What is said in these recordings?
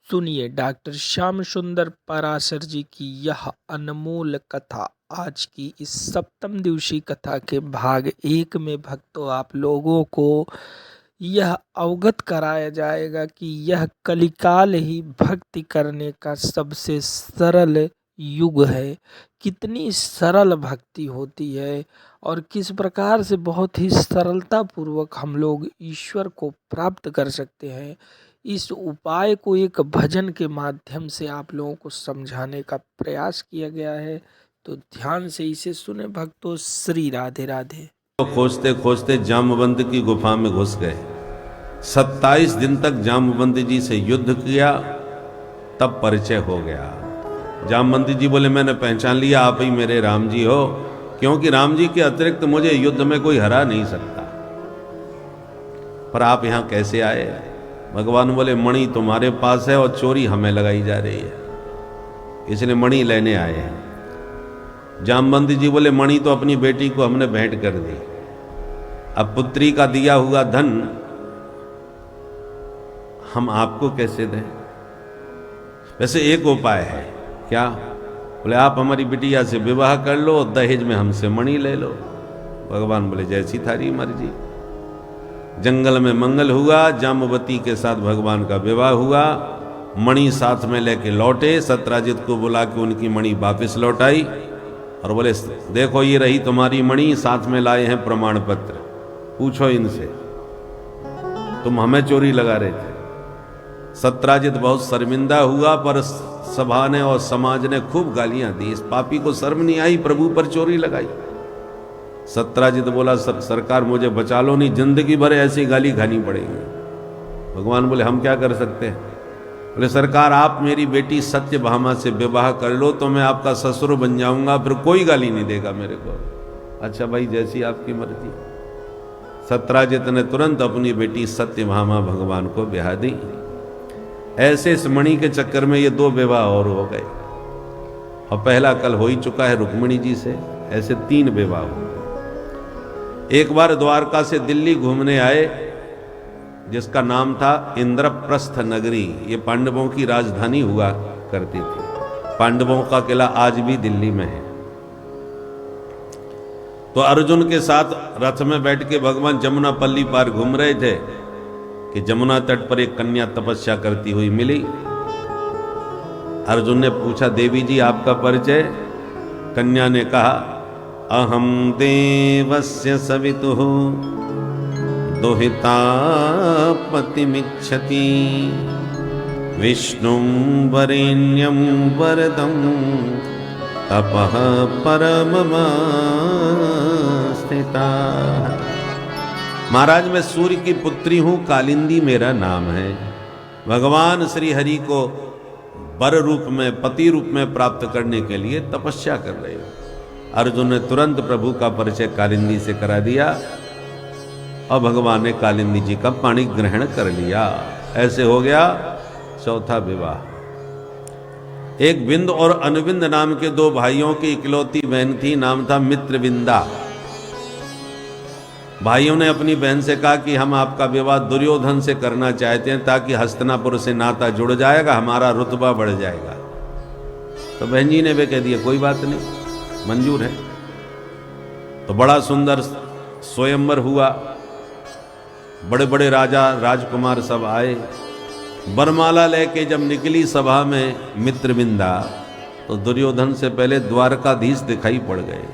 सुनिए डॉक्टर श्याम सुंदर पराशर जी की यह अनमोल कथा। आज की इस सप्तम दिवसीय कथा के भाग 1 में भक्तों आप लोगों को यह अवगत कराया जाएगा कि यह कलिकाल ही भक्ति करने का सबसे सरल युग है। कितनी सरल भक्ति होती है और किस प्रकार से बहुत ही सरलता पूर्वक हम लोग ईश्वर को प्राप्त कर सकते हैं। इस उपाय को एक भजन के माध्यम से आप लोगों को समझाने का प्रयास किया गया है, तो ध्यान से इसे सुने भक्तों। श्री राधे राधे। तो खोजते खोजते जामवंत की गुफा में घुस गए। 27 दिन तक जामवंत जी से युद्ध किया, तब परिचय हो गया। जामवंत जी बोले मैंने पहचान लिया, आप ही मेरे राम जी हो, क्योंकि राम जी के अतिरिक्त मुझे युद्ध में कोई हरा नहीं सकता। पर आप यहां कैसे आए? भगवान बोले मणि तुम्हारे पास है और चोरी हमें लगाई जा रही है, इसलिए मणि लेने आए हैं। जामवंत जी बोले मणि तो अपनी बेटी को हमने भेंट कर दी, अब पुत्री का दिया हुआ धन हम आपको कैसे दें? वैसे एक उपाय है। क्या? बोले आप हमारी बिटिया से विवाह कर लो, दहेज में हमसे मणि ले लो। भगवान बोले जैसी थारी मर्जी। जंगल में मंगल हुआ, जामवती के साथ भगवान का विवाह हुआ, मणि साथ में लेके लौटे। सत्राजित को बुला के उनकी मणि वापस लौटाई और बोले देखो ये रही तुम्हारी मणि, साथ में लाए हैं प्रमाण पत्र, पूछो इनसे तुम हमें चोरी लगा रहे थे। सत्राजित बहुत शर्मिंदा हुआ, पर सभा ने और समाज ने खूब गालियां दी। इस पापी को शर्म नहीं आई, प्रभु पर चोरी लगाई। सत्राजित बोला सरकार मुझे बचा लो, नहीं जिंदगी भर ऐसी गाली खानी पड़ेगी। भगवान बोले हम क्या कर सकते हैं? बोले सरकार आप मेरी बेटी सत्यभामा से विवाह कर लो तो मैं आपका ससुर बन जाऊंगा, फिर कोई गाली नहीं देगा मेरे को। अच्छा भाई जैसी आपकी मर्जी। सत्राजित ने तुरंत अपनी बेटी सत्यभामा भगवान को ब्याह दी। ऐसे इस मणि के चक्कर में ये 2 विवाह और हो गए, और पहला कल हो ही चुका है रुक्मिणी जी से। ऐसे 3 विवाह हो। एक बार द्वारका से दिल्ली घूमने आए, जिसका नाम था इंद्रप्रस्थ नगरी। ये पांडवों की राजधानी हुआ करती थी। पांडवों का किला आज भी दिल्ली में है। तो अर्जुन के साथ रथ में बैठ के भगवान जमुना पल्ली पार घूम रहे थे कि जमुना तट पर एक कन्या तपस्या करती हुई मिली। अर्जुन ने पूछा देवी जी आपका परिचय? कन्या ने कहा अहम देवस्य सवितुः दुहिता पतिमिच्छति विष्णुं वरेण्यं वरदं तपः परमम स्थिता। महाराज मैं सूर्य की पुत्री हूं, कालिंदी मेरा नाम है। भगवान श्री हरि को वर रूप में, पति रूप में प्राप्त करने के लिए तपस्या कर रहे हो। अर्जुन ने तुरंत प्रभु का परिचय कालिंदी से करा दिया और भगवान ने कालिंदी जी का पाणी ग्रहण कर लिया। ऐसे हो गया चौथा विवाह। एक विंद और अनुविंद नाम के 2 भाइयों की इकलौती बहन थी, नाम था मित्रविंदा। भाइयों ने अपनी बहन से कहा कि हम आपका विवाह दुर्योधन से करना चाहते हैं ताकि हस्तिनापुर से नाता जुड़ जाएगा, हमारा रुतबा बढ़ जाएगा। तो बहन जी ने भी कह दिया कोई बात नहीं, मंजूर है। तो बड़ा सुंदर स्वयंवर हुआ, बड़े बड़े राजा राजकुमार सब आए। बरमाला लेके जब निकली सभा में मित्रविंदा, तो दुर्योधन से पहले द्वारकाधीश दिखाई पड़ गए।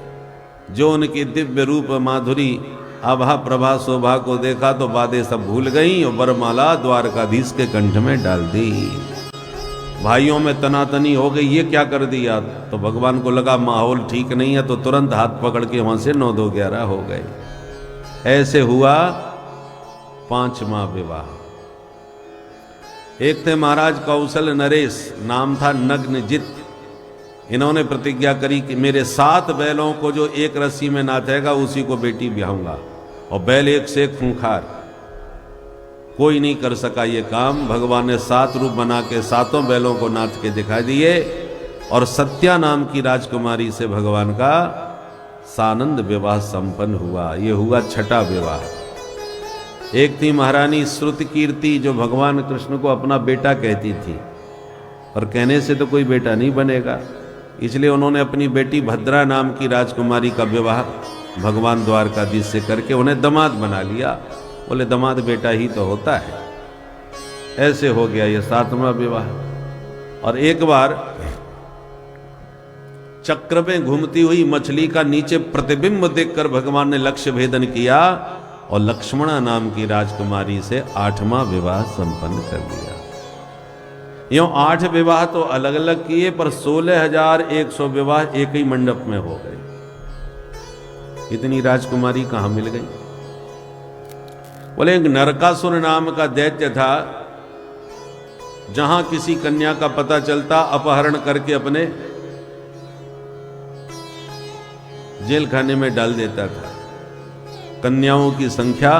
जो उनकी दिव्य रूप माधुरी आभा प्रभा शोभा को देखा तो बातें सब भूल गई और बरमाला द्वारकाधीश के कंठ में डाल दी। भाइयों में तनातनी हो गई, ये क्या कर दिया? तो भगवान को लगा माहौल ठीक नहीं है, तो तुरंत हाथ पकड़ के वहां से 9-2-11 हो गए। ऐसे हुआ 5वां विवाह। एक थे महाराज कौशल नरेश, नाम था नग्नजित। इन्होंने प्रतिज्ञा करी कि मेरे 7 बैलों को जो एक रस्सी में नाथेगा उसी को बेटी ब्याहूंगा। और बैल एक से एक खूंखार, कोई नहीं कर सका ये काम। भगवान ने 7 रूप बना के 7 बैलों को नाथ के दिखा दिए, और सत्या नाम की राजकुमारी से भगवान का सानंद विवाह संपन्न हुआ। ये हुआ 6ठा विवाह। एक थी महारानी श्रुत कीर्ति, जो भगवान कृष्ण को अपना बेटा कहती थी। और कहने से तो कोई बेटा नहीं बनेगा, इसलिए उन्होंने अपनी बेटी भद्रा नाम की राजकुमारी का विवाह भगवान द्वारकाधीश से करके उन्हें दामाद बना लिया। बोले दामाद बेटा ही तो होता है। ऐसे हो गया ये 7वां विवाह। और एक बार चक्र में घूमती हुई मछली का नीचे प्रतिबिंब देखकर भगवान ने लक्ष्य भेदन किया और लक्ष्मणा नाम की राजकुमारी से 8वां विवाह संपन्न कर दिया। यूं 8 विवाह तो अलग अलग किए, पर 16,100 विवाह एक ही मंडप में हो गए। इतनी राजकुमारी कहां मिल गई? बोले एक नरकासुर नाम का दैत्य था, जहां किसी कन्या का पता चलता अपहरण करके अपने जेल खाने में डाल देता था। कन्याओं की संख्या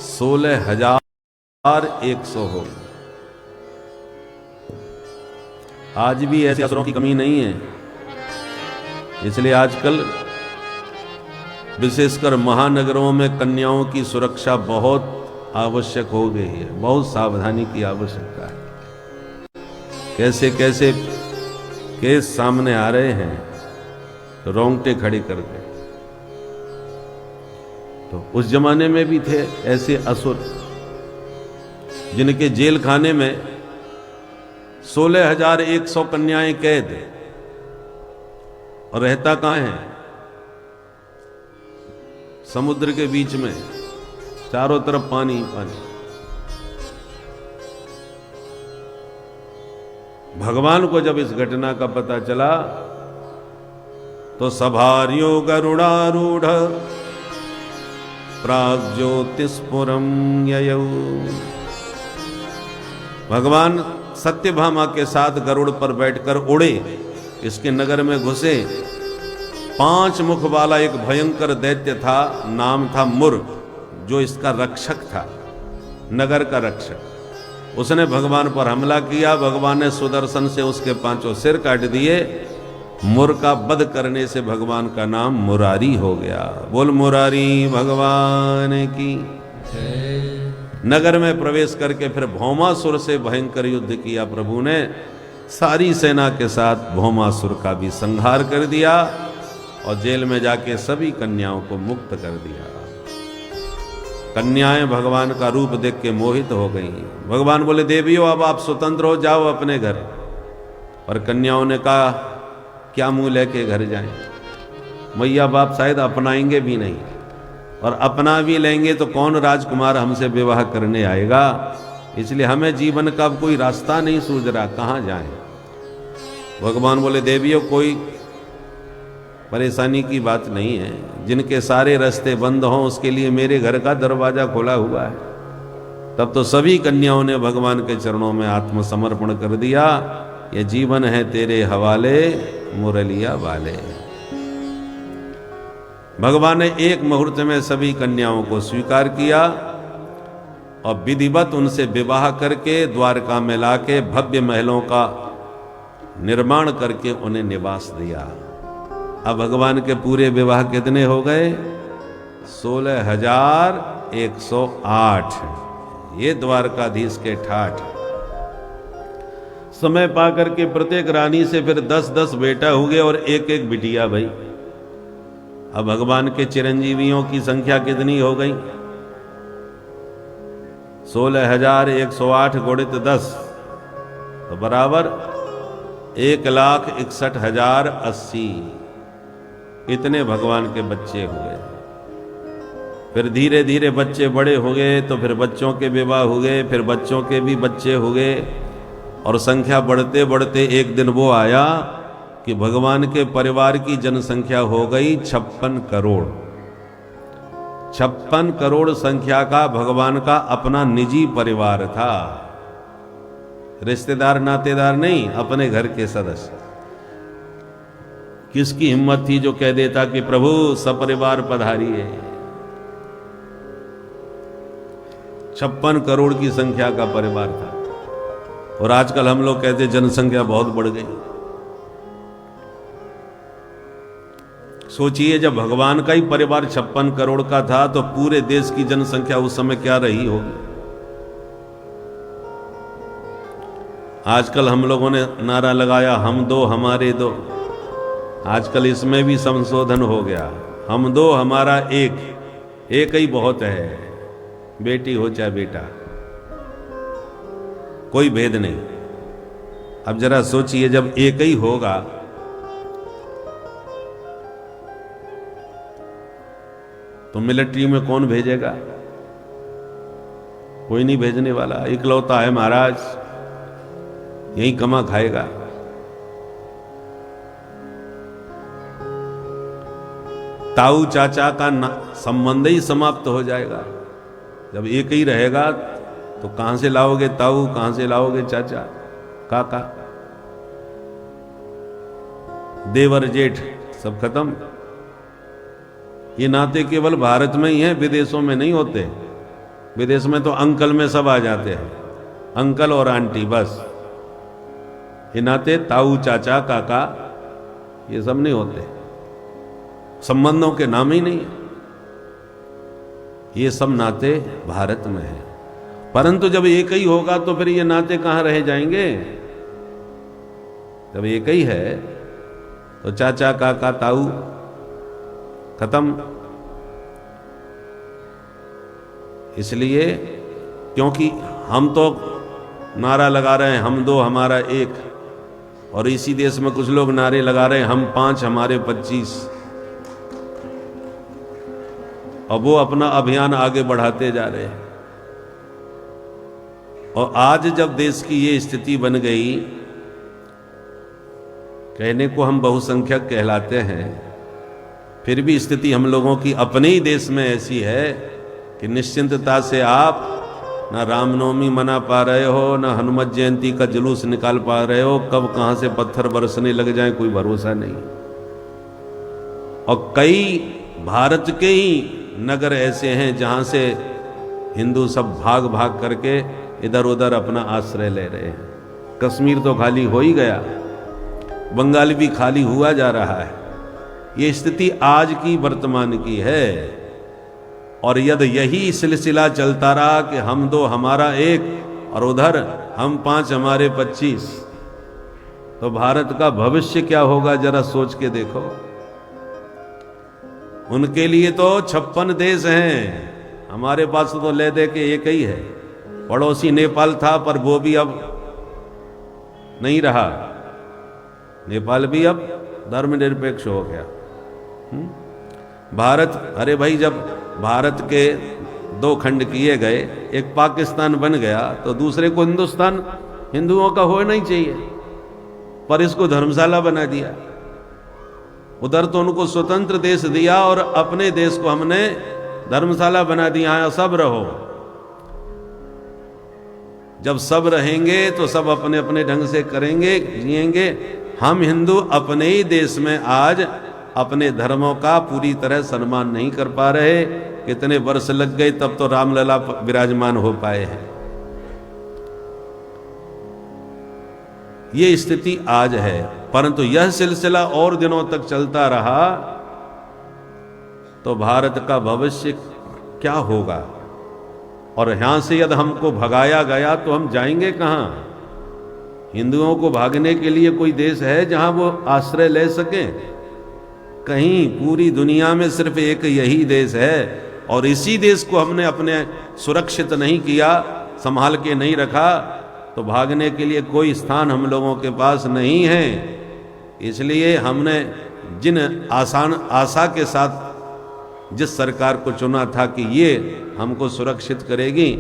16,100 हो। आज भी ऐसे असुरों की कमी नहीं है, इसलिए आजकल विशेषकर महानगरों में कन्याओं की सुरक्षा बहुत आवश्यक हो गई है। बहुत सावधानी की आवश्यकता है। कैसे कैसे केस सामने आ रहे हैं, रोंगटे खड़े कर दे। तो उस जमाने में भी थे ऐसे असुर, जिनके जेल खाने में 16,100 कन्याएं कैद, और रहता कहां है? समुद्र के बीच में, चारों तरफ पानी ही पानी। भगवान को जब इस घटना का पता चला तो सभार्यो गरुड़ारूढ़ प्राग्ज्योतिस्फुरं ययौ। भगवान सत्यभामा के साथ गरुड़ पर बैठकर उड़े, इसके नगर में घुसे। 5 मुख वाला एक भयंकर दैत्य था, नाम था मुर, जो इसका रक्षक था, नगर का रक्षक। उसने भगवान पर हमला किया। भगवान ने सुदर्शन से उसके 5 सिर काट दिए। मुर का वध करने से भगवान का नाम मुरारी हो गया। बोल मुरारी भगवान की। नगर में प्रवेश करके फिर भौमासुर से भयंकर युद्ध किया प्रभु ने। सारी सेना के साथ भौमासुर का भी संहार कर दिया और जेल में जाके सभी कन्याओं को मुक्त कर दिया। कन्याएं भगवान का रूप देख के मोहित हो गई। भगवान बोले देवियों अब आप स्वतंत्र हो, जाओ अपने घर। और कन्याओं ने कहा क्या मुंह लेके घर जाएं? मैया बाप शायद अपनाएंगे भी नहीं, और अपना भी लेंगे तो कौन राजकुमार हमसे विवाह करने आएगा? इसलिए हमें जीवन का अब कोई रास्ता नहीं सूझ रहा, कहां जाएं? भगवान बोले देवियों कोई परेशानी की बात नहीं है, जिनके सारे रास्ते बंद हों उसके लिए मेरे घर का दरवाजा खुला हुआ है। तब तो सभी कन्याओं ने भगवान के चरणों में आत्मसमर्पण कर दिया। ये जीवन है तेरे हवाले मुरलिया वाले। भगवान ने एक मुहूर्त में सभी कन्याओं को स्वीकार किया और विधिवत उनसे विवाह करके द्वारका में लाके भव्य महलों का निर्माण करके उन्हें निवास दिया। अब भगवान के पूरे विवाह कितने हो गए? 16,108। ये द्वारकाधीश के ठाठ। समय पाकर के प्रत्येक रानी से फिर 10-10 बेटा हुए और एक एक बिटिया भाई। अब भगवान के चिरंजीवियों की संख्या कितनी हो गई? 16,108 गुणित 10 तो बराबर 1,61,080। इतने भगवान के बच्चे हुए। फिर धीरे धीरे बच्चे बड़े हो गए तो फिर बच्चों के विवाह हुए, फिर बच्चों के भी बच्चे हुए, और संख्या बढ़ते बढ़ते एक दिन वो आया कि भगवान के परिवार की जनसंख्या हो गई 56 करोड़। 56 करोड़ संख्या का भगवान का अपना निजी परिवार था। रिश्तेदार नातेदार नहीं, अपने घर के सदस्य। किसकी हिम्मत थी जो कह देता कि प्रभु सपरिवार पधारिए? 56 करोड़ की संख्या का परिवार था। और आजकल हम लोग कहते जनसंख्या बहुत बढ़ गई। सोचिए जब भगवान का ही परिवार 56 करोड़ का था तो पूरे देश की जनसंख्या उस समय क्या रही होगी? आजकल हम लोगों ने नारा लगाया हम दो हमारे दो। आजकल इसमें भी संशोधन हो गया, हम दो हमारा एक, एक ही बहुत है, बेटी हो चाहे बेटा, कोई भेद नहीं। अब जरा सोचिए, जब एक ही होगा तो मिलिट्री में कौन भेजेगा? कोई नहीं भेजने वाला, इकलौता है महाराज, यही कमा खाएगा। ताऊ चाचा का संबंध ही समाप्त हो जाएगा। जब एक ही रहेगा तो कहां से लाओगे ताऊ, कहां से लाओगे चाचा, काका, देवर जेठ, सब खत्म। ये नाते केवल भारत में ही हैं, विदेशों में नहीं होते। विदेश में तो अंकल में सब आ जाते हैं, अंकल और आंटी, बस। ये नाते ताऊ चाचा काका ये सब नहीं होते, संबंधों के नाम ही नहीं है। ये सब नाते भारत में है। परंतु जब एक ही होगा तो फिर ये नाते कहां रह जाएंगे? जब एक ही है तो चाचा काका ताऊ खत्म। इसलिए क्योंकि हम तो नारा लगा रहे हैं हम दो हमारा एक, और इसी देश में कुछ लोग नारे लगा रहे हैं हम 5 हमारे 25, और वो अपना अभियान आगे बढ़ाते जा रहे हैं। और आज जब देश की ये स्थिति बन गई, कहने को हम बहुसंख्यक कहलाते हैं, फिर भी स्थिति हम लोगों की अपने ही देश में ऐसी है कि निश्चिंतता से आप ना रामनवमी मना पा रहे हो, ना हनुमत जयंती का जुलूस निकाल पा रहे हो। कब कहां से पत्थर बरसने लग जाए कोई भरोसा नहीं। और कई भारत के ही नगर ऐसे हैं जहां से हिंदू सब भाग भाग करके इधर उधर अपना आश्रय ले रहे हैं। कश्मीर तो खाली हो ही गया, बंगाल भी खाली हुआ जा रहा है। ये स्थिति आज की वर्तमान की है। और यदि यही सिलसिला चलता रहा कि हम दो हमारा एक और उधर हम 5 हमारे 25, तो भारत का भविष्य क्या होगा जरा सोच के देखो। उनके लिए तो 56 देश हैं, हमारे पास तो ले दे के एक ही है। पड़ोसी नेपाल था पर वो भी अब नहीं रहा, नेपाल भी अब धर्मनिरपेक्ष हो गया। भारत, अरे भाई जब भारत के 2 खंड किए गए, एक पाकिस्तान बन गया तो दूसरे को हिंदुस्तान हिंदुओं का होना ही चाहिए, पर इसको धर्मशाला बना दिया। उधर तो उनको स्वतंत्र देश दिया और अपने देश को हमने धर्मशाला बना दिया है, सब रहो। जब सब रहेंगे तो सब अपने अपने ढंग से करेंगे, जिएंगे। हम हिंदू अपने ही देश में आज अपने धर्मों का पूरी तरह सम्मान नहीं कर पा रहे। कितने वर्ष लग गए तब तो रामलला विराजमान हो पाए हैं। ये स्थिति आज है, परंतु यह सिलसिला और दिनों तक चलता रहा तो भारत का भविष्य क्या होगा? और यहां से यदि हमको भगाया गया तो हम जाएंगे कहां? हिंदुओं को भागने के लिए कोई देश है जहां वो आश्रय ले सके? कहीं। पूरी दुनिया में सिर्फ एक यही देश है, और इसी देश को हमने अपने सुरक्षित नहीं किया, संभाल के नहीं रखा, तो भागने के लिए कोई स्थान हम लोगों के पास नहीं है। इसलिए हमने जिन आशा के साथ जिस सरकार को चुना था कि ये हमको सुरक्षित करेगी,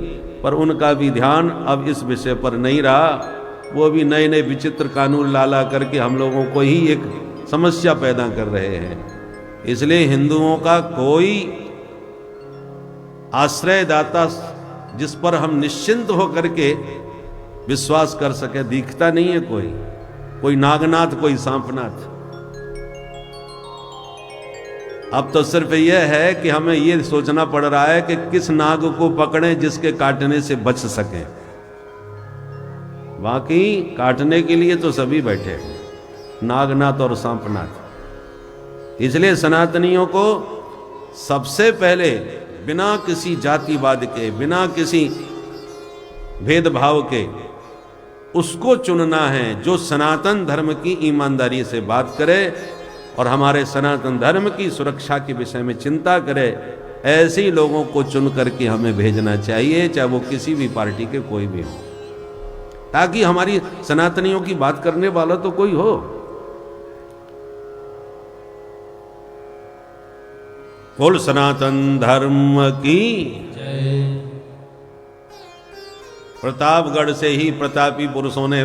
पर उनका भी ध्यान अब इस विषय पर नहीं रहा। वो भी नए नए विचित्र कानून ला करके हम लोगों को ही एक समस्या पैदा कर रहे हैं। इसलिए हिंदुओं का कोई आश्रयदाता जिस पर हम निश्चिंत होकर के विश्वास कर सके दिखता नहीं है। कोई नागनाथ, कोई सांपनाथ। अब तो सिर्फ यह है कि हमें यह सोचना पड़ रहा है कि किस नाग को पकड़ें जिसके काटने से बच सकें। बाकी काटने के लिए तो सभी बैठे हैं, नागनाथ और सांपनाथ। इसलिए सनातनियों को सबसे पहले बिना किसी जातिवाद के, बिना किसी भेदभाव के उसको चुनना है जो सनातन धर्म की ईमानदारी से बात करे और हमारे सनातन धर्म की सुरक्षा के विषय में चिंता करे। ऐसे ही लोगों को चुन करके हमें भेजना चाहिए, चाहे वो किसी भी पार्टी के कोई भी हो, ताकि हमारी सनातनियों की बात करने वाला तो कोई हो। बोल सनातन धर्म की जय। प्रतापगढ़ से ही प्रतापी पुरुषों ने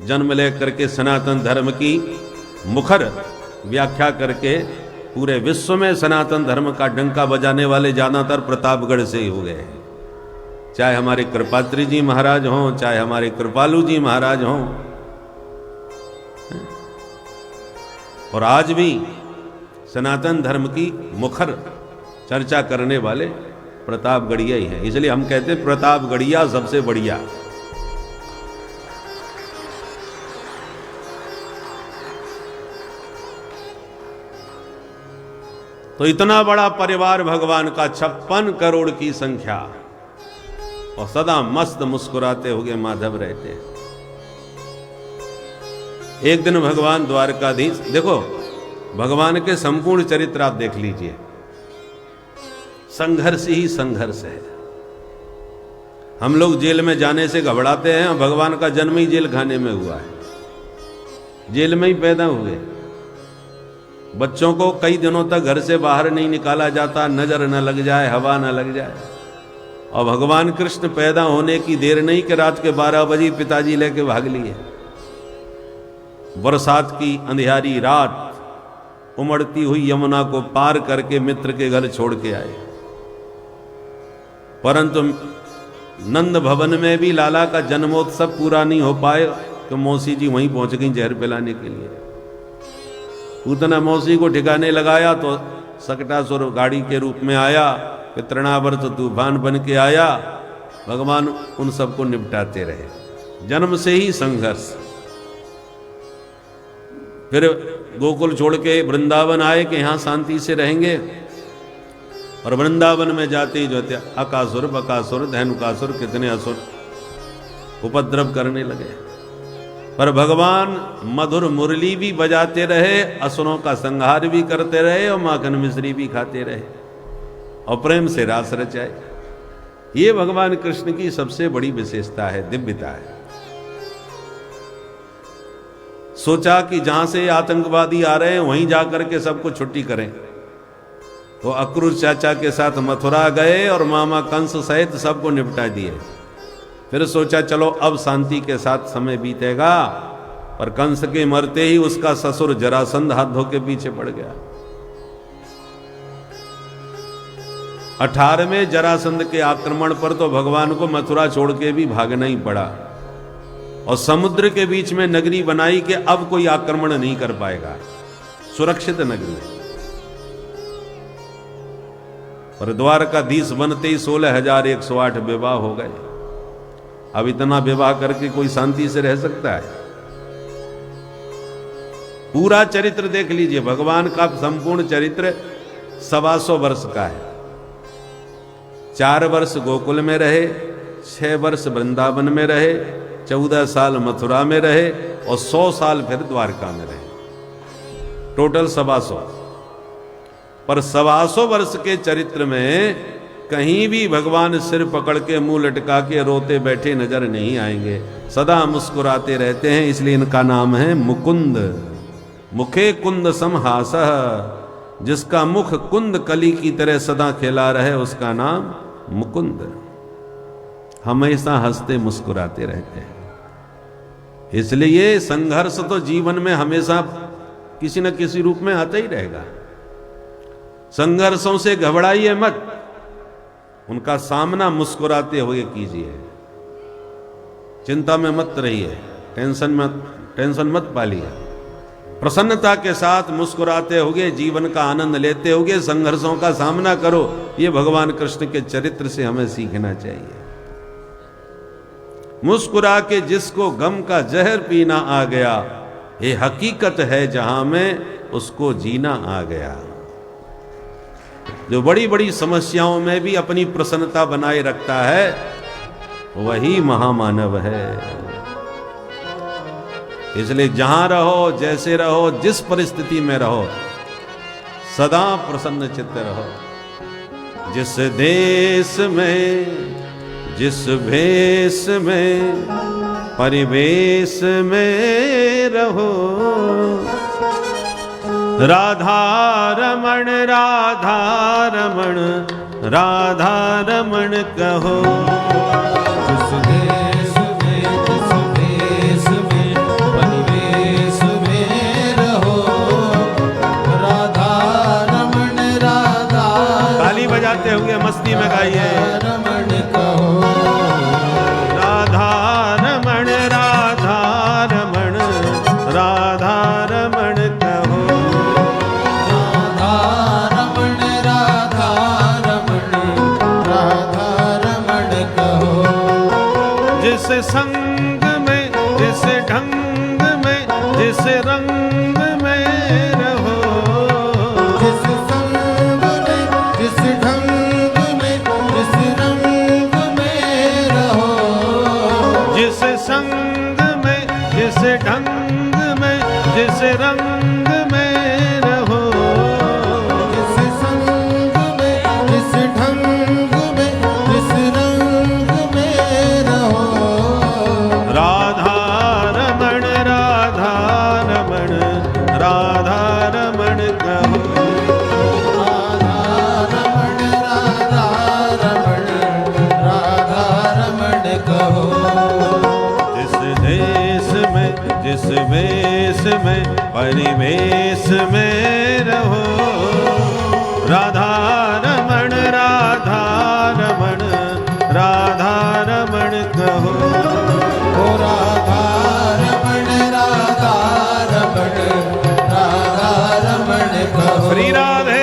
जन्म लेकर के सनातन धर्म की मुखर व्याख्या करके पूरे विश्व में सनातन धर्म का डंका बजाने वाले ज्यादातर प्रतापगढ़ से ही हो गए। चाहे हमारे कृपात्री जी महाराज हों, चाहे हमारे कृपालु जी महाराज हों, और आज भी सनातन धर्म की मुखर चर्चा करने वाले प्रतापगढ़िया ही है। इसलिए हम कहते हैं प्रतापगढ़िया सबसे बढ़िया। तो इतना बड़ा परिवार भगवान का 56 करोड़ की संख्या, और सदा मस्त मुस्कुराते हुए माधव रहते हैं। एक दिन भगवान द्वारकाधीश, देखो भगवान के संपूर्ण चरित्र आप देख लीजिए, संघर्ष ही संघर्ष है। हम लोग जेल में जाने से घबराते हैं, भगवान का जन्म ही जेल खाने में हुआ है, जेल में ही पैदा हुए। बच्चों को कई दिनों तक घर से बाहर नहीं निकाला जाता, नजर न लग जाए, हवा न लग जाए। और भगवान कृष्ण पैदा होने की देर नहीं कि रात के 12 बजे पिताजी लेके भाग लिए। बरसात की अंधियारी रात उमड़ती हुई यमुना को पार करके मित्र के घर छोड़ के आए। परंतु नंद भवन में भी लाला का जन्मोत्सव पूरा नहीं हो पाए कि मौसी जी वहीं पहुंच गई जहर पिलाने के लिए। पूतना मौसी को ठिकाने लगाया तो सकटासुर गाड़ी के रूप में आया, पितृणावर्त तूफान बन के आया। भगवान उन सबको निपटाते रहे। जन्म से ही संघर्ष। फिर गोकुल छोड़ के वृंदावन आए कि यहाँ शांति से रहेंगे, और वृंदावन में जाते ही जो थे अकासुर बकासुर धैनुकासुर कितने असुर उपद्रव करने लगे। पर भगवान मधुर मुरली भी बजाते रहे, असुरों का संहार भी करते रहे, और माखन मिश्री भी खाते रहे, और प्रेम से रास रचाए। ये भगवान कृष्ण की सबसे बड़ी विशेषता है, दिव्यता है। सोचा कि जहां से आतंकवादी आ रहे हैं वहीं जाकर के सबको छुट्टी करें, तो अक्रूर चाचा के साथ मथुरा गए और मामा कंस सहित सबको निपटा दिए। फिर सोचा चलो अब शांति के साथ समय बीतेगा, पर कंस के मरते ही उसका ससुर जरासंध हाथ धो के पीछे पड़ गया। 18वें जरासंध के आक्रमण पर तो भगवान को मथुरा छोड़ के भी भागना ही पड़ा, और समुद्र के बीच में नगरी बनाई कि अब कोई आक्रमण नहीं कर पाएगा, सुरक्षित नगरी। और द्वारकाधीश बनते ही 16,108 विवाह हो गए। अब इतना विवाह करके कोई शांति से रह सकता है? पूरा चरित्र देख लीजिए, भगवान का संपूर्ण चरित्र 125 वर्ष का है। 4 वर्ष गोकुल में रहे, 6 वर्ष वृंदावन में रहे, 14 साल मथुरा में रहे, और 100 साल फिर द्वारका में रहे। टोटल 125। पर 125 वर्ष के चरित्र में कहीं भी भगवान सिर पकड़ के मुंह लटका के रोते बैठे नजर नहीं आएंगे, सदा मुस्कुराते रहते हैं। इसलिए इनका नाम है मुकुंद। मुखे कुंद समहासः, जिसका मुख कुंद कली की तरह सदा खिला रहे उसका नाम मुकुंद। हमेशा हंसते मुस्कुराते रहते हैं। इसलिए संघर्ष तो जीवन में हमेशा किसी न किसी रूप में आता ही रहेगा। संघर्षों से घबराइए मत, उनका सामना मुस्कुराते हुए कीजिए। चिंता में मत रहिए, टेंशन मत पालिए। प्रसन्नता के साथ मुस्कुराते हुए जीवन का आनंद लेते हुए संघर्षों का सामना करो। ये भगवान कृष्ण के चरित्र से हमें सीखना चाहिए। मुस्कुरा के जिसको गम का जहर पीना आ गया, ये हकीकत है जहां में उसको जीना आ गया। जो बड़ी बड़ी समस्याओं में भी अपनी प्रसन्नता बनाए रखता है वही महामानव है। इसलिए जहां रहो, जैसे रहो, जिस परिस्थिति में रहो, सदा प्रसन्न चित्त रहो। जिस देश में, जिस भेष में, परिवेश में रहो, राधा रमण, राधा रमण, राधा रमण कहो। जिस देश में, जिस भेष में, परिवेश में रहो, राधा रमण, राधा ताली बजाते हुए मस्ती में गाइए। रमण कहो। राधा रमण, राधा रमण, राधा रमण कहो। राधा रमण, राधा रमण, राधा रमण कहो। जिस संग में, जिस ढंग में, जिस रंग में रहो, जिस संग में, जिस ढंग में, जिस रंग में रहो, जिस संग में, जिस ढंग में, जिस रंग में रहो, जिस संग में, जिस ढंग में, जिस रंग में रहो, राधा रमण, राधा रमण, राधा रमण कहो। राधा रमण, राधा रमण, राधा रमण कहो। जिस देश में, जिस वेश में, परिवेश में रहो, राधा रमण, राधा रमण, राधा रमण कहो। ओ राधा रमण, राधा रमण, राधा रमण कहो। श्री राधे।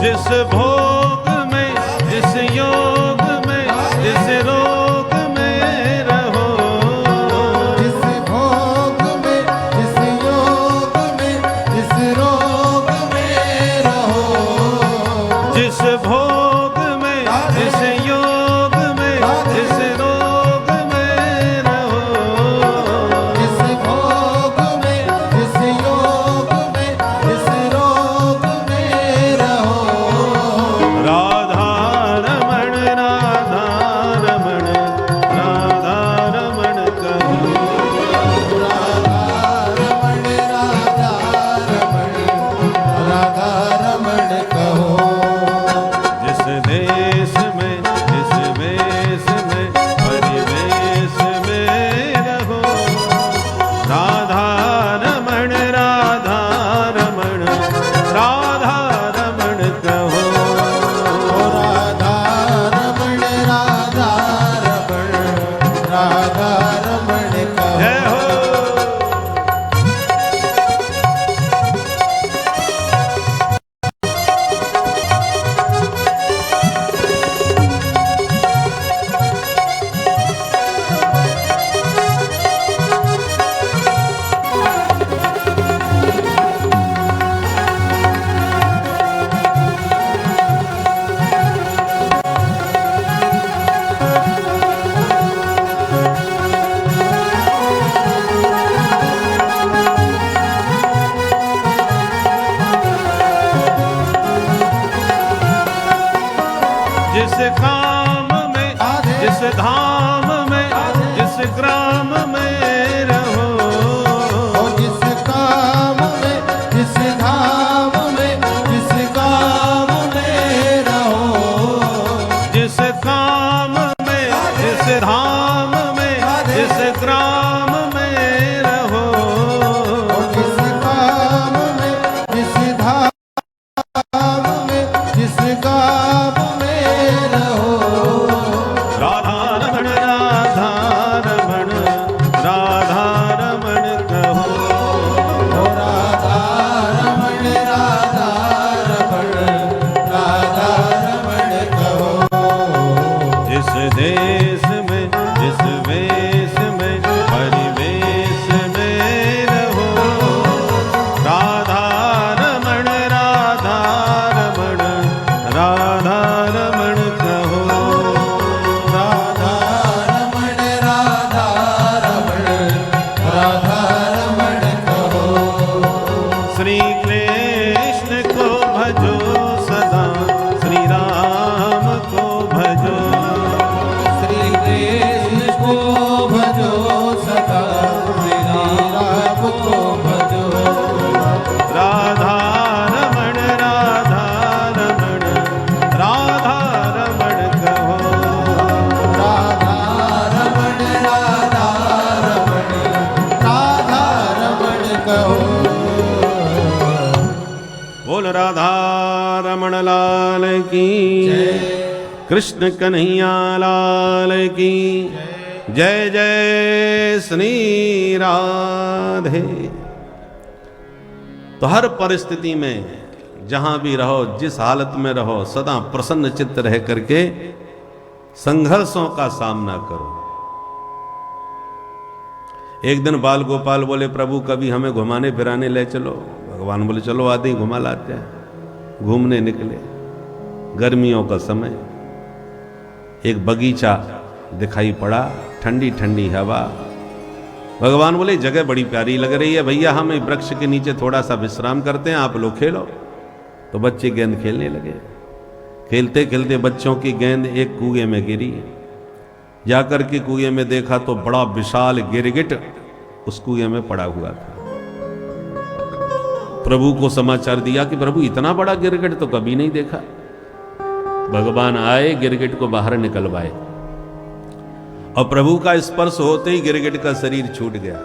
जिस भोग में, जिस योग में, जिस रोग में रहो, जिस भोग में, जिस योग में, जिस रोग में रहो, जिस भोग में, जिस योग में, जिस रोग में रहो, जिस भोग में, जिस योग में, जिस रोग में रहो, राधा रमण, राधा रमण, राधा रमण कहो। राधा रमण, राधा रमण, राधा रमण कहो। जिस देश में, जिस वेश में, परिवेश में रहो, राधा रमण, राधा रमण, राधा रमण कहो। ओ राधा रमण, राधा रमण, राधा रमण कहो। जय हो। जिस काम में, जिस धाम में, जिस ग्राम में रहो, और जिस काम में, जिस धाम में, जिस काम में रहो, जिस काम में, जिस धाम में, जिस ग्राम में रहो, और जिस काम में, जिस धाम में, जिस काम में राधा रमण कहो, राधा रमण राधा रमण, राधा रमण कहो। श्री कृष्ण को भजो सदा, श्री राम को भजो, श्री कृष्ण को भजो सदा, श्री राम को भजो। राधा रमण राधा रमण, राधा रमण कहो, राधा रमण राधा रमण, राधा रमण कहो। बोल राधा रमण लाल की, कृष्ण कन्हैया लाल की जय। जय श्री राधे। तो हर परिस्थिति में जहां भी रहो, जिस हालत में रहो, सदा प्रसन्न चित्त रह करके संघर्षों का सामना करो। एक दिन बाल गोपाल बोले, प्रभु कभी हमें घुमाने फिराने ले चलो। भगवान बोले चलो आदि घुमा लाते हैं। घूमने निकले। गर्मियों का समय, एक बगीचा दिखाई पड़ा, ठंडी ठंडी हवा। भगवान बोले जगह बड़ी प्यारी लग रही है भैया, हम इस वृक्ष के नीचे थोड़ा सा विश्राम करते हैं, आप लोग खेलो। तो बच्चे गेंद खेलने लगे। खेलते खेलते बच्चों की गेंद एक कुएं में गिरी। जाकर के कुएं में देखा तो बड़ा विशाल गिरगिट उस कुएं में पड़ा हुआ था। प्रभु को समाचार दिया कि प्रभु इतना बड़ा गिरगिट तो कभी नहीं देखा। भगवान आए, गिरगिट को बाहर निकलवाए और प्रभु का स्पर्श होते ही गिरगिट का शरीर छूट गया।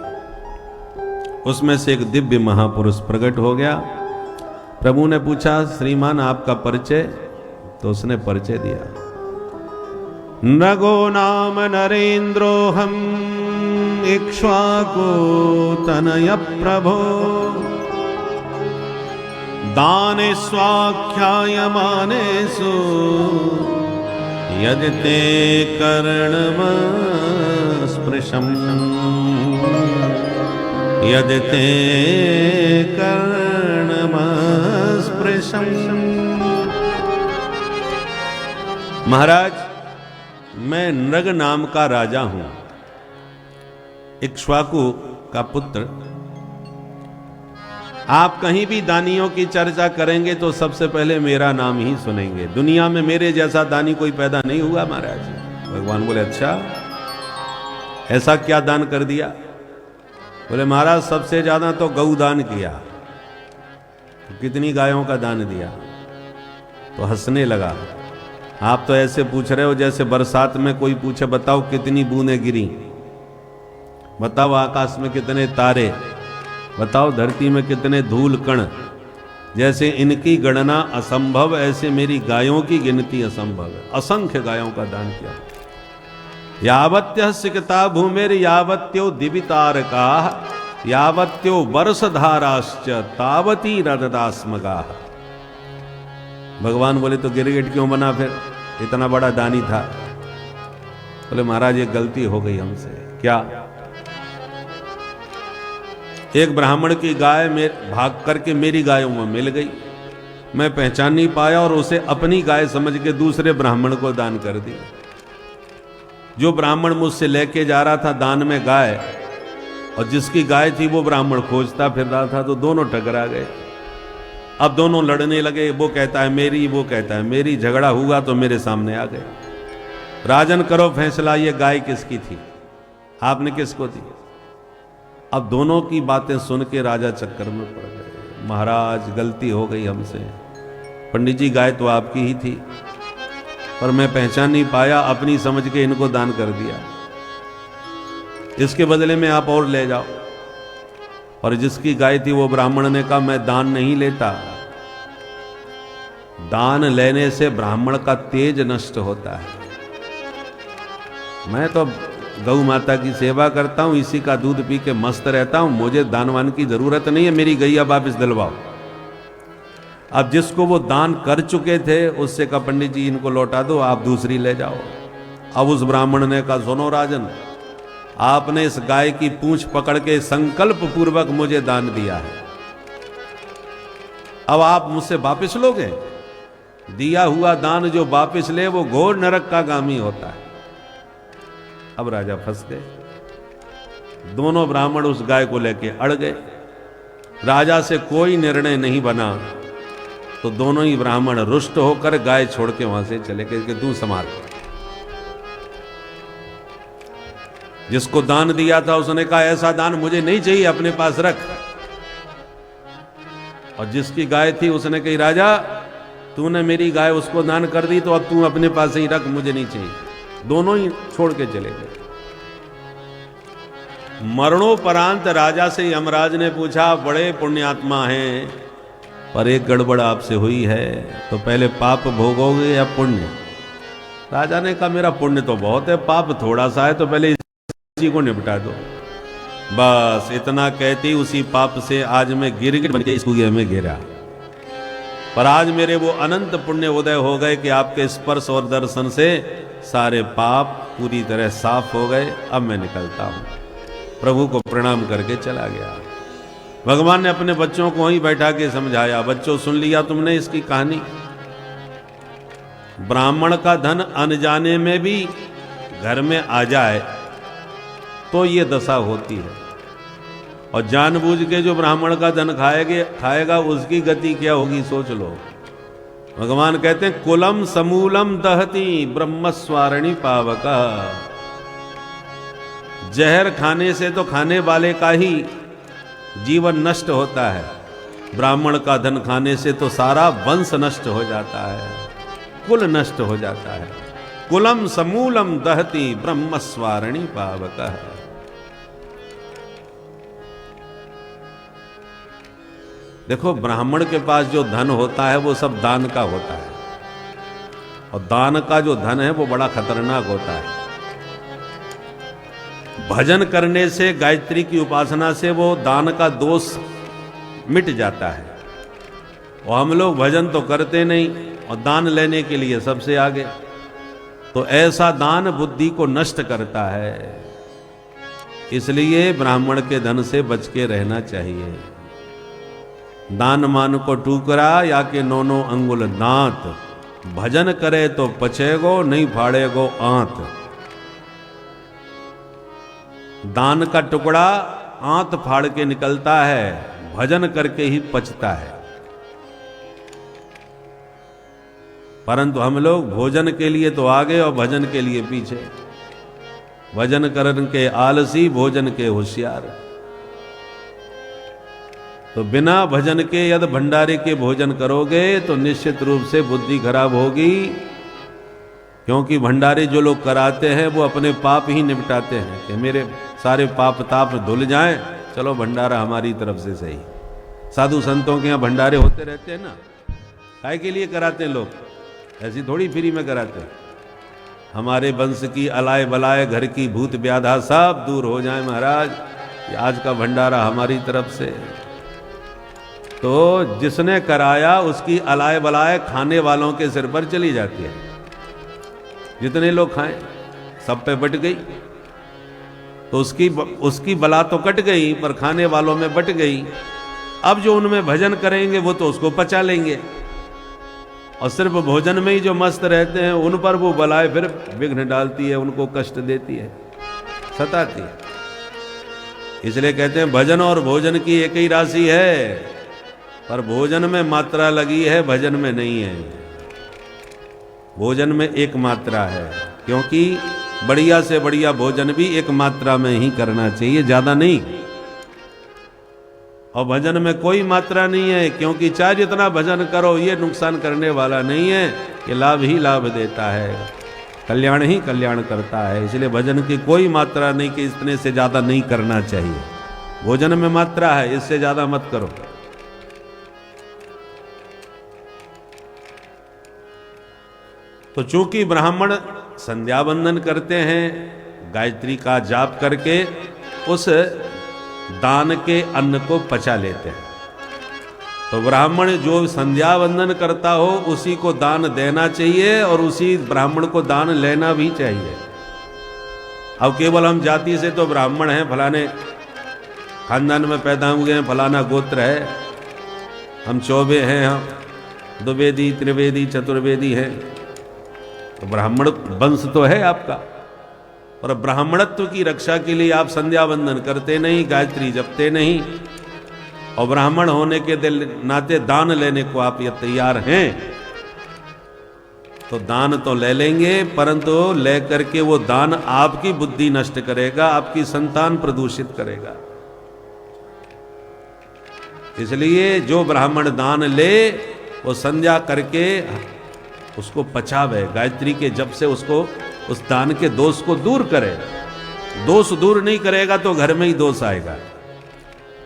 उसमें से एक दिव्य महापुरुष प्रकट हो गया। प्रभु ने पूछा श्रीमान आपका परिचय? तो उसने परिचय दिया। नगो नाम नरेंद्रो हम इक्ष्वाकु तनय प्रभो, दाने स्वाख्यायमानेषु यदि ते कर्णमस्पृशम्, यदि ते कर्णमस्पृशम्। महाराज मैं नृग नाम का राजा हूं, इक्ष्वाकु का पुत्र। आप कहीं भी दानियों की चर्चा करेंगे तो सबसे पहले मेरा नाम ही सुनेंगे। दुनिया में मेरे जैसा दानी कोई पैदा नहीं हुआ महाराज। भगवान बोले अच्छा, ऐसा क्या दान कर दिया? बोले महाराज सबसे ज्यादा तो गौ दान किया। तो कितनी गायों का दान दिया? तो हंसने लगा। आप तो ऐसे पूछ रहे हो जैसे बरसात में कोई पूछे बताओ कितनी बूंदें गिरी, बताओ आकाश में कितने तारे, बताओ धरती में कितने धूल कण। जैसे इनकी गणना असंभव, ऐसे मेरी गायों की गिनती असंभव है। असंख्य गायों का दान किया। यावत्य सिकता भूमिर यावत्यो दिवितारका, यावत्यो वर्षधाराश्च तावती रददास्मगा। भगवान बोले तो गिरगिट क्यों बना फिर? इतना बड़ा दानी था। बोले महाराज ये गलती हो गई हमसे। क्या? एक ब्राह्मण की गाय में भाग करके मेरी गायों में मिल गई, मैं पहचान नहीं पाया और उसे अपनी गाय समझ के दूसरे ब्राह्मण को दान कर दी। जो ब्राह्मण मुझसे लेके जा रहा था दान में गाय, और जिसकी गाय थी वो ब्राह्मण खोजता फिर रहा था, तो दोनों टकरा गए। अब दोनों लड़ने लगे, वो कहता है मेरी, वो कहता है मेरी। झगड़ा हुआ तो मेरे सामने आ गए। राजन करो फैसला, ये गाय किसकी थी, आपने किसको दी? अब दोनों की बातें सुन के राजा चक्कर में पड़ गए। महाराज गलती हो गई हमसे, पंडित जी गाय तो आपकी ही थी, पर मैं पहचान नहीं पाया, अपनी समझ के इनको दान कर दिया। इसके बदले में आप और ले जाओ। और जिसकी गाय थी वो ब्राह्मण ने कहा मैं दान नहीं लेता, दान लेने से ब्राह्मण का तेज नष्ट होता है। मैं तो गौ माता की सेवा करता हूं, इसी का दूध पी के मस्त रहता हूं, मुझे दानवान की जरूरत नहीं है, मेरी गैया वापिस दिलवाओ। अब जिसको वो दान कर चुके थे उससे कहा पंडित जी इनको लौटा दो, आप दूसरी ले जाओ। अब उस ब्राह्मण ने कहा सुनो राजन, आपने इस गाय की पूंछ पकड़ के संकल्प पूर्वक मुझे दान दिया है, अब आप मुझसे वापिस लोगे? दिया हुआ दान जो वापस ले वो घोर नरक का गामी होता है। अब राजा फंस गए। दोनों ब्राह्मण उस गाय को लेके अड़ गए। राजा से कोई निर्णय नहीं बना तो दोनों ही ब्राह्मण रुष्ट होकर गाय छोड़ के वहां से चले गए कि तू संभाल। जिसको दान दिया था उसने कहा ऐसा दान मुझे नहीं चाहिए, अपने पास रख। और जिसकी गाय थी उसने कही राजा तूने मेरी गाय उसको दान कर दी तो अब तू अपने पास ही रख, मुझे नहीं चाहिए। दोनों ही छोड़ के चले गए। मरणोपरांत राजा से यमराज ने पूछा बड़े पुण्यात्मा हैं पर एक गड़बड़ आपसे हुई है, तो पहले पाप भोगोगे या पुण्य? राजा ने कहा मेरा पुण्य तो बहुत है, पाप थोड़ा सा है, तो पहले इसी को निपटा दो। बस इतना कहती उसी पाप से आज मैं गिरगिट बन के इस कुएं में गिरा। पर आज मेरे वो अनंत पुण्य उदय हो गए कि आपके स्पर्श और दर्शन से सारे पाप पूरी तरह साफ हो गए। अब मैं निकलता हूं। प्रभु को प्रणाम करके चला गया। भगवान ने अपने बच्चों को वहीं बैठा के समझाया, बच्चों सुन लिया तुमने इसकी कहानी। ब्राह्मण का धन अनजाने में भी घर में आ जाए तो ये दशा होती है, और जानबूझ के जो ब्राह्मण का धन खाएगा उसकी गति क्या होगी सोच लो। भगवान कहते हैं कुलम समूलम दहती ब्रह्मस्वारिणी पावका। जहर खाने से तो खाने वाले का ही जीवन नष्ट होता है, ब्राह्मण का धन खाने से तो सारा वंश नष्ट हो जाता है, कुल नष्ट हो जाता है। कुलम समूलम दहती ब्रह्मस्वारिणी पावका। देखो ब्राह्मण के पास जो धन होता है वो सब दान का होता है, और दान का जो धन है वो बड़ा खतरनाक होता है। भजन करने से, गायत्री की उपासना से वो दान का दोष मिट जाता है। और हम लोग भजन तो करते नहीं और दान लेने के लिए सबसे आगे, तो ऐसा दान बुद्धि को नष्ट करता है। इसलिए ब्राह्मण के धन से बच के रहना चाहिए। दान मान को टूकरा या के नोनो अंगुल दांत, भजन करे तो पचेगो नहीं फाड़ेगो आंत। दान का टुकड़ा आंत फाड़ के निकलता है, भजन करके ही पचता है। परंतु हम लोग भोजन के लिए तो आगे और भजन के लिए पीछे। भजन करन के आलसी, भोजन के होशियार। तो बिना भजन के यदि भंडारे के भोजन करोगे तो निश्चित रूप से बुद्धि खराब होगी, क्योंकि भंडारे जो लोग कराते हैं वो अपने पाप ही निपटाते हैं कि मेरे सारे पाप ताप धुल जाएं, चलो भंडारा हमारी तरफ से सही। साधु संतों के यहाँ भंडारे होते रहते हैं ना, काय के लिए कराते हैं लोग? ऐसी थोड़ी फ्री में कराते हैं। हमारे वंश की अलाय बलाय, घर की भूत व्याधा सब दूर हो जाए महाराज, आज का भंडारा हमारी तरफ से। तो जिसने कराया उसकी अलाय बलाय खाने वालों के सिर पर चली जाती है। जितने लोग खाएं सब पे बट गई, तो उसकी बला तो कट गई पर खाने वालों में बट गई। अब जो उनमें भजन करेंगे वो तो उसको पचा लेंगे, और सिर्फ भोजन में ही जो मस्त रहते हैं उन पर वो बलाएं फिर विघ्न डालती है, उनको कष्ट देती है, सताती है। इसलिए कहते हैं भजन और भोजन की एक ही राशि है, पर भोजन में मात्रा लगी है, भजन में नहीं है। भोजन में एक मात्रा है, क्योंकि बढ़िया से बढ़िया भोजन भी एक मात्रा में ही करना चाहिए, ज्यादा नहीं। और भजन में कोई मात्रा नहीं है, क्योंकि चाहे जितना भजन करो ये नुकसान करने वाला नहीं है, ये लाभ ही लाभ देता है, कल्याण ही कल्याण करता है। इसलिए भजन की कोई मात्रा नहीं कि इतने से ज्यादा नहीं करना चाहिए। भोजन में मात्रा है, इससे ज्यादा मत करो। तो चूंकि ब्राह्मण संध्या वंदन करते हैं, गायत्री का जाप करके उस दान के अन्न को पचा लेते हैं, तो ब्राह्मण जो संध्या वंदन करता हो उसी को दान देना चाहिए और उसी ब्राह्मण को दान लेना भी चाहिए। अब केवल हम जाति से तो ब्राह्मण हैं, फलाने खानदान में पैदा हुए हैं, फलाना गोत्र है, हम चौबे हैं, द्विवेदी त्रिवेदी चतुर्वेदी है, तो ब्राह्मण वंश तो है आपका, और ब्राह्मणत्व की रक्षा के लिए आप संध्या वंदन करते नहीं, गायत्री जपते नहीं, और ब्राह्मण होने के नाते दान लेने को आप ये तैयार हैं, तो दान तो ले लेंगे, परंतु ले करके वो दान आपकी बुद्धि नष्ट करेगा, आपकी संतान प्रदूषित करेगा। इसलिए जो ब्राह्मण दान ले वो संध्या करके उसको पचावे, गायत्री के जप से उसको उस दान के दोष को दूर करे। दोष दूर नहीं करेगा तो घर में ही दोष आएगा।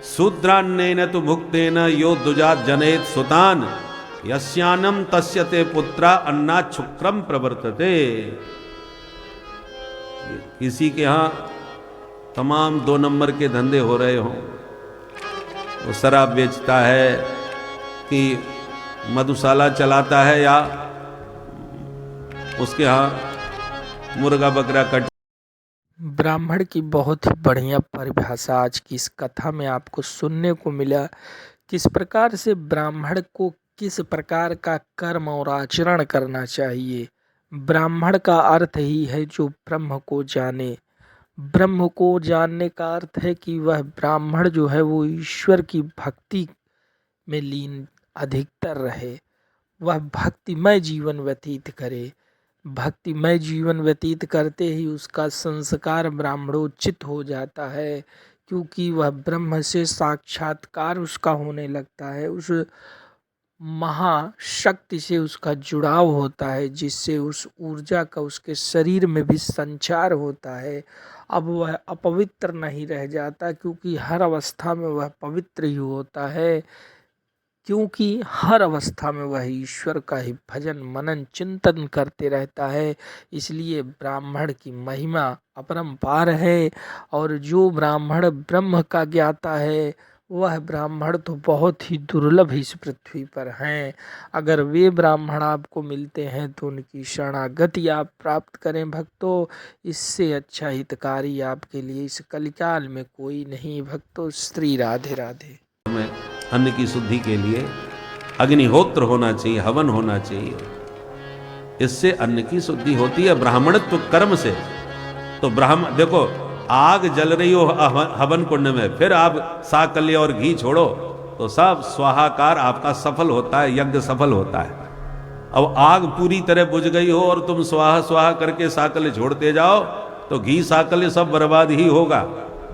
शूद्रान्नेन तु भुक्तेन यो दुजात जनेत सुतान यस्यानम तस्यते पुत्रा अन्नात् शुक्रम प्रवर्तते। किसी के यहां तमाम 2 नंबर के धंधे हो रहे हों, वो शराब बेचता है कि मधुशाला चलाता है, या उसके यहाँ मुर्गा बकरा कट। ब्राह्मण की बहुत ही बढ़िया परिभाषा आज की इस कथा में आपको सुनने को मिला। किस प्रकार से ब्राह्मण को किस प्रकार का कर्म और आचरण करना चाहिए। ब्राह्मण का अर्थ ही है जो ब्रह्म को जाने। ब्रह्म को जानने का अर्थ है कि वह ब्राह्मण जो है वो ईश्वर की भक्ति में लीन अधिकतर रहे, वह भक्तिमय जीवन व्यतीत करे। भक्तिमय जीवन व्यतीत करते ही उसका संस्कार ब्राह्मणोचित हो जाता है, क्योंकि वह ब्रह्म से साक्षात्कार उसका होने लगता है। उस महाशक्ति से उसका जुड़ाव होता है, जिससे उस ऊर्जा का उसके शरीर में भी संचार होता है। अब वह अपवित्र नहीं रह जाता, क्योंकि हर अवस्था में वह पवित्र ही होता है, क्योंकि हर अवस्था में वह ईश्वर का ही भजन मनन चिंतन करते रहता है। इसलिए ब्राह्मण की महिमा अपरंपार है, और जो ब्राह्मण ब्रह्म का ज्ञाता है वह ब्राह्मण तो बहुत ही दुर्लभ इस पृथ्वी पर हैं। अगर वे ब्राह्मण आपको मिलते हैं तो उनकी शरणागति आप प्राप्त करें भक्तों। इससे अच्छा हितकारी आपके लिए इस कलिकाल में कोई नहीं भक्तों। श्री राधे राधे। अन्न की शुद्धि के लिए अग्निहोत्र होना चाहिए, हवन होना चाहिए, इससे अन्न की शुद्धि होती है ब्राह्मणत्व कर्म से। तो ब्राह्मण देखो, आग जल रही हो हवन कुंड में, फिर आप साकल्य और घी छोड़ो तो सब स्वाहाकार आपका सफल होता है, यज्ञ सफल होता है। अब आग पूरी तरह बुझ गई हो और तुम स्वाहा स्वाहा करके साकल्य छोड़ते जाओ तो घी साकल्य सब बर्बाद ही होगा,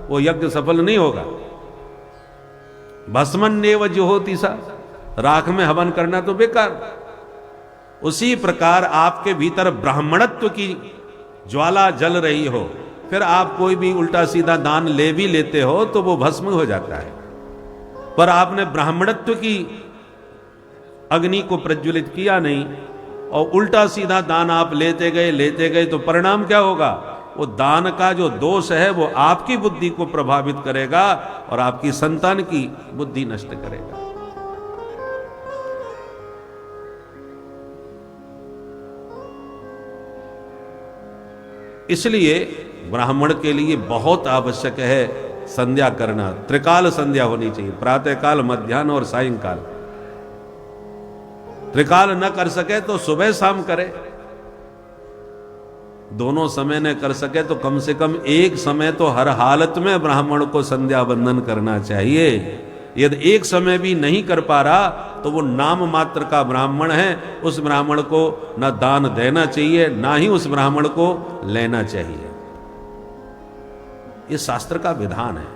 वो यज्ञ सफल नहीं होगा। भस्मन्नेव जुहोति सा, राख में हवन करना तो बेकार। उसी प्रकार आपके भीतर ब्राह्मणत्व की ज्वाला जल रही हो, फिर आप कोई भी उल्टा सीधा दान ले भी लेते हो तो वो भस्म हो जाता है। पर आपने ब्राह्मणत्व की अग्नि को प्रज्वलित किया नहीं और उल्टा सीधा दान आप लेते गए तो परिणाम क्या होगा? वो दान का जो दोष है वो आपकी बुद्धि को प्रभावित करेगा और आपकी संतान की बुद्धि नष्ट करेगा। इसलिए ब्राह्मण के लिए बहुत आवश्यक है संध्या करना। त्रिकाल संध्या होनी चाहिए, प्रातः काल, मध्याह्न और सायंकाल। त्रिकाल न कर सके तो सुबह शाम करे, दोनों समय न कर सके तो कम से कम एक समय तो हर हालत में ब्राह्मण को संध्या वंदन करना चाहिए। यदि एक समय भी नहीं कर पा रहा तो वो नाम मात्र का ब्राह्मण है, उस ब्राह्मण को न दान देना चाहिए ना ही उस ब्राह्मण को लेना चाहिए। ये शास्त्र का विधान है।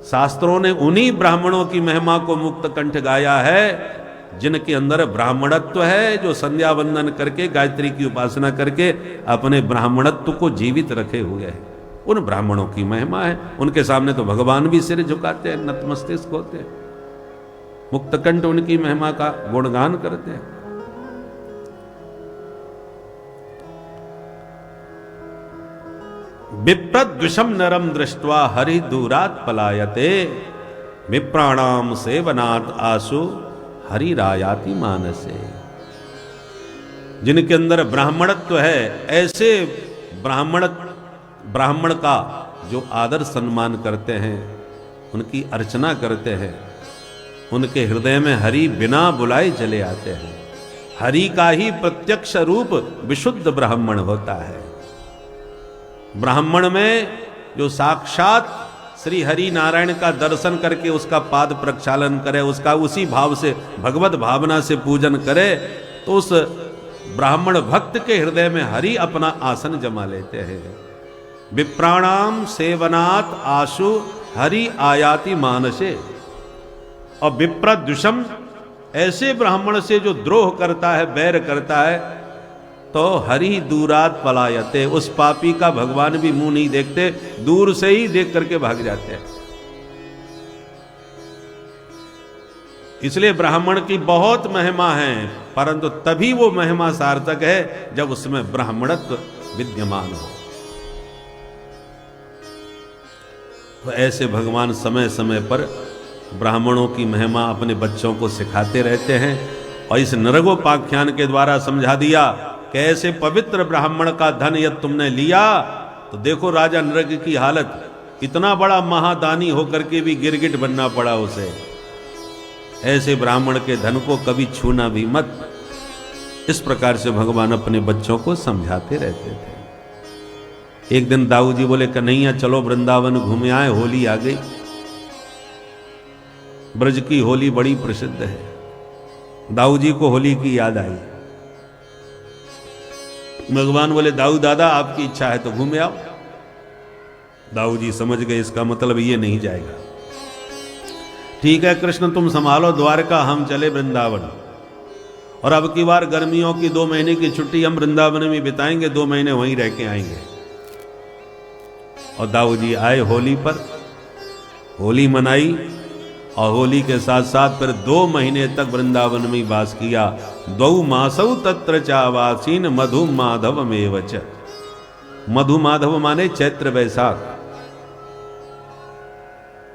शास्त्रों ने उन्हीं ब्राह्मणों की महिमा को मुक्त कंठ गाया है जिनके अंदर ब्राह्मणत्व है, जो संध्या वंदन करके गायत्री की उपासना करके अपने ब्राह्मणत्व को जीवित रखे हुए हैं। उन ब्राह्मणों की महिमा है, उनके सामने तो भगवान भी सिर झुकाते हैं, नतमस्तक होते हैं, मुक्तकंठ उनकी महिमा का गुणगान करते हैं। विप्रद्विषम नरम दृष्ट्वा हरि दूरात् पलायते, विप्राणाम सेवनात् आशु हरि रायाति मानसे। जिनके अंदर ब्राह्मणत्व है, ऐसे ब्राह्मण का जो आदर सम्मान करते हैं, उनकी अर्चना करते हैं, उनके हृदय में हरि बिना बुलाए चले आते हैं। हरि का ही प्रत्यक्ष रूप विशुद्ध ब्राह्मण होता है। ब्राह्मण में जो साक्षात श्री हरि नारायण का दर्शन करके उसका पाद प्रक्षालन करे, उसका उसी भाव से भगवत भावना से पूजन करे, तो उस ब्राह्मण भक्त के हृदय में हरि अपना आसन जमा लेते हैं। विप्राणाम सेवनात् आशु हरि आयाति मानसे। और विप्रद्युषम, ऐसे ब्राह्मण से जो द्रोह करता है, बैर करता है, तो हरि दूरात पलायते, उस पापी का भगवान भी मुंह नहीं देखते, दूर से ही देख करके भाग जाते हैं। इसलिए ब्राह्मण की बहुत महिमा है, परंतु तभी वो महिमा सार्थक है जब उसमें ब्राह्मणत्व विद्यमान हो। तो ऐसे भगवान समय समय पर ब्राह्मणों की महिमा अपने बच्चों को सिखाते रहते हैं। और इस नरगोपाख्यान के द्वारा समझा दिया कि ऐसे पवित्र ब्राह्मण का धन यदि तुमने लिया तो देखो राजा नरक की हालत, इतना बड़ा महादानी होकर के भी गिरगिट बनना पड़ा उसे। ऐसे ब्राह्मण के धन को कभी छूना भी मत। इस प्रकार से भगवान अपने बच्चों को समझाते रहते थे। एक दिन दाऊ जी बोले, कन्हैया चलो वृंदावन घूमे आए, होली आ गई। ब्रज की होली बड़ी प्रसिद्ध है। दाऊ जी को होली की याद आई। भगवान बोले, दाऊ दादा आपकी इच्छा है तो घूमे आओ। दाऊ जी समझ गए इसका मतलब ये नहीं जाएगा। ठीक है कृष्ण तुम संभालो द्वारका, हम चले वृंदावन। और अब की बार गर्मियों की 2 महीने की छुट्टी हम वृंदावन में बिताएंगे, 2 महीने वहीं रह के आएंगे। और दाऊ जी आए होली पर, होली मनाई, और होली के साथ साथ फिर 2 महीने तक वृंदावन में वास किया। 2 मासौ तत्र चावासीन मधु माधव मेवच। मधु माधव माने चैत्र वैशाख।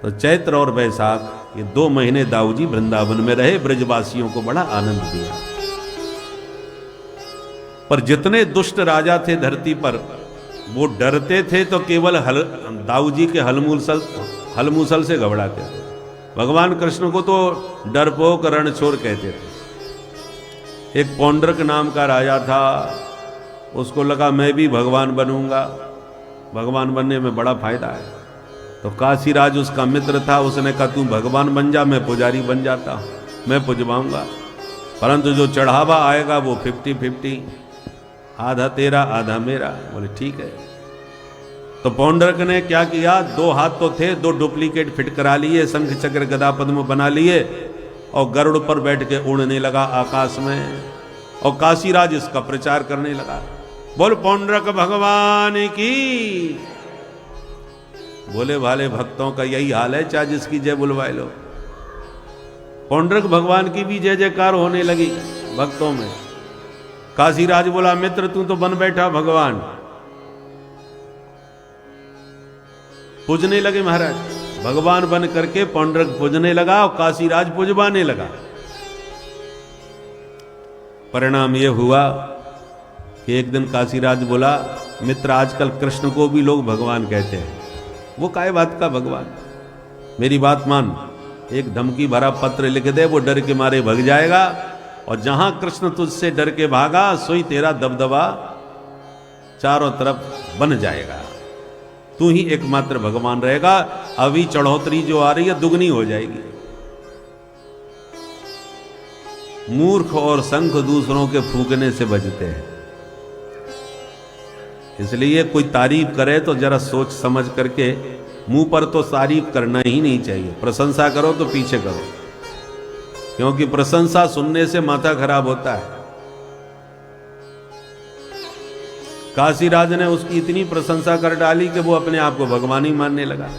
तो चैत्र और वैशाख ये 2 महीने दाऊ जी वृंदावन में रहे, ब्रजवासियों को बड़ा आनंद दिया। पर जितने दुष्ट राजा थे धरती पर, वो डरते थे तो केवल दाऊ जी के हलमूसल से घबराते थे। भगवान कृष्ण को तो डरपोक रणछोर कहते थे। एक पौंड्रक नाम का राजा था, उसको लगा मैं भी भगवान बनूंगा, भगवान बनने में बड़ा फायदा है। तो काशीराज उसका मित्र था, उसने कहा तू भगवान बन जा, मैं पुजारी बन जाता हूं, मैं पुजवाऊंगा, परंतु जो चढ़ावा आएगा वो 50-50, आधा तेरा आधा मेरा। बोले ठीक है। तो पौंड्रक ने क्या किया, 2 हाथ तो थे, 2 डुप्लीकेट फिट करा लिए, शंख चक्र गदा पद्म बना लिए, और गरुड़ पर बैठ के उड़ने लगा आकाश में, और काशीराज इसका प्रचार करने लगा। बोल पौंड्रक भगवान की। बोले भाले भक्तों का यही हाल है, चाहे जिसकी जय बुलवाए लो। पौंड्रक भगवान की भी जय जयकार होने लगी भक्तों में। काशीराज बोला मित्र तू तो बन बैठा भगवान। पूजने लगे महाराज, भगवान बन करके पौंड्रक पूजने लगा और काशीराज पूजवाने लगा। परिणाम यह हुआ कि एक दिन काशीराज बोला, मित्र आजकल कृष्ण को भी लोग भगवान कहते हैं। वो काय बात का भगवान, मेरी बात मान, एक धमकी भरा पत्र लिख दे, वो डर के मारे भग जाएगा, और जहां कृष्ण तुझसे डर के भागा सोई तेरा दबदबा चारों तरफ बन जाएगा, तू ही एकमात्र भगवान रहेगा। अभी चढ़ोतरी जो आ रही है दुगनी हो जाएगी। मूर्ख और शंख दूसरों के फूकने से बचते हैं, इसलिए कोई तारीफ करे तो जरा सोच समझ करके, मुंह पर तो तारीफ करना ही नहीं चाहिए। प्रशंसा करो तो पीछे करो, क्योंकि प्रशंसा सुनने से माथा खराब होता है। काशीराज ने उसकी इतनी प्रशंसा कर डाली कि वो अपने आप को भगवान ही मानने लगा,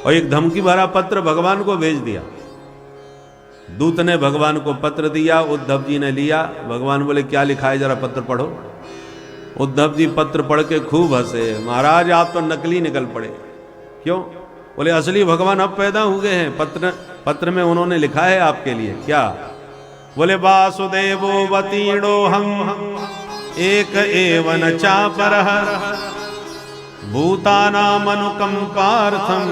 और एक धमकी भरा पत्र भगवान को भेज दिया। दूत ने भगवान को पत्र दिया, उद्धव जी ने लिया। भगवान बोले क्या लिखा है जरा पत्र पढ़ो। उद्धव जी पत्र पढ़ के खूब हंसे, महाराज आप तो नकली निकल पड़े। क्यों? बोले असली भगवान अब पैदा हो गए हैं। पत्र में उन्होंने लिखा है आपके लिए। क्या? बोले वासुदेवो वतीणो हम एक एवन चापरः भूतानामनुकंपार्थम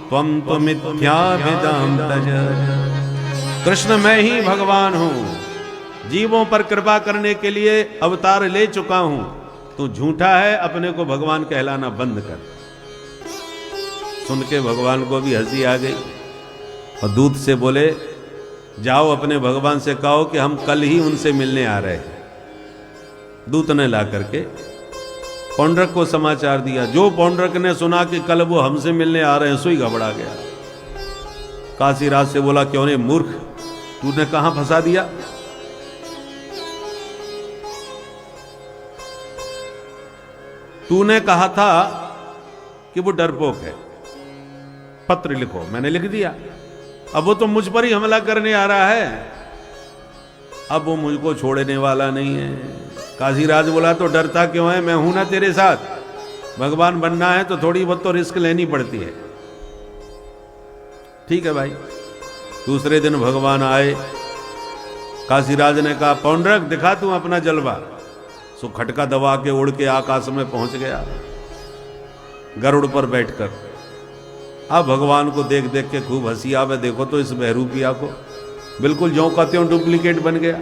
त्वं तो मिथ्याभिधाम तज। कृष्ण मैं ही भगवान हूं, जीवों पर कृपा करने के लिए अवतार ले चुका हूं, तू झूठा है, अपने को भगवान कहलाना बंद कर। सुन के भगवान को भी हंसी आ गई और दूत से बोले, जाओ अपने भगवान से कहो कि हम कल ही उनसे मिलने आ रहे हैं। दूत ने ला करके पौंड्रक को समाचार दिया। जो पौंड्रक ने सुना कि कल वो हमसे मिलने आ रहे हैं, सोई घबरा गया। काशीराज से बोला, क्यों ने मूर्ख, तूने कहां फंसा दिया? तूने कहा था कि वो डरपोक है, पत्र लिखो, मैंने लिख दिया। अब वो तो मुझ पर ही हमला करने आ रहा है, अब वो मुझको छोड़ने वाला नहीं है। काशीराज बोला, तो डरता क्यों है, मैं हूं ना तेरे साथ। भगवान बनना है तो थोड़ी बहुत तो रिस्क लेनी पड़ती है। ठीक है भाई। दूसरे दिन भगवान आए। काशीराज ने कहा, पौंड्रक दिखा तू अपना जलवा। सो खटका दबा के उड़ के आकाश में पहुंच गया गरुड़ पर बैठकर। अब भगवान को देख देख के खूब हंसी आवे। देखो तो इस बहरूपिया को, बिल्कुल ज्यों का त्यों डुप्लीकेट बन गया।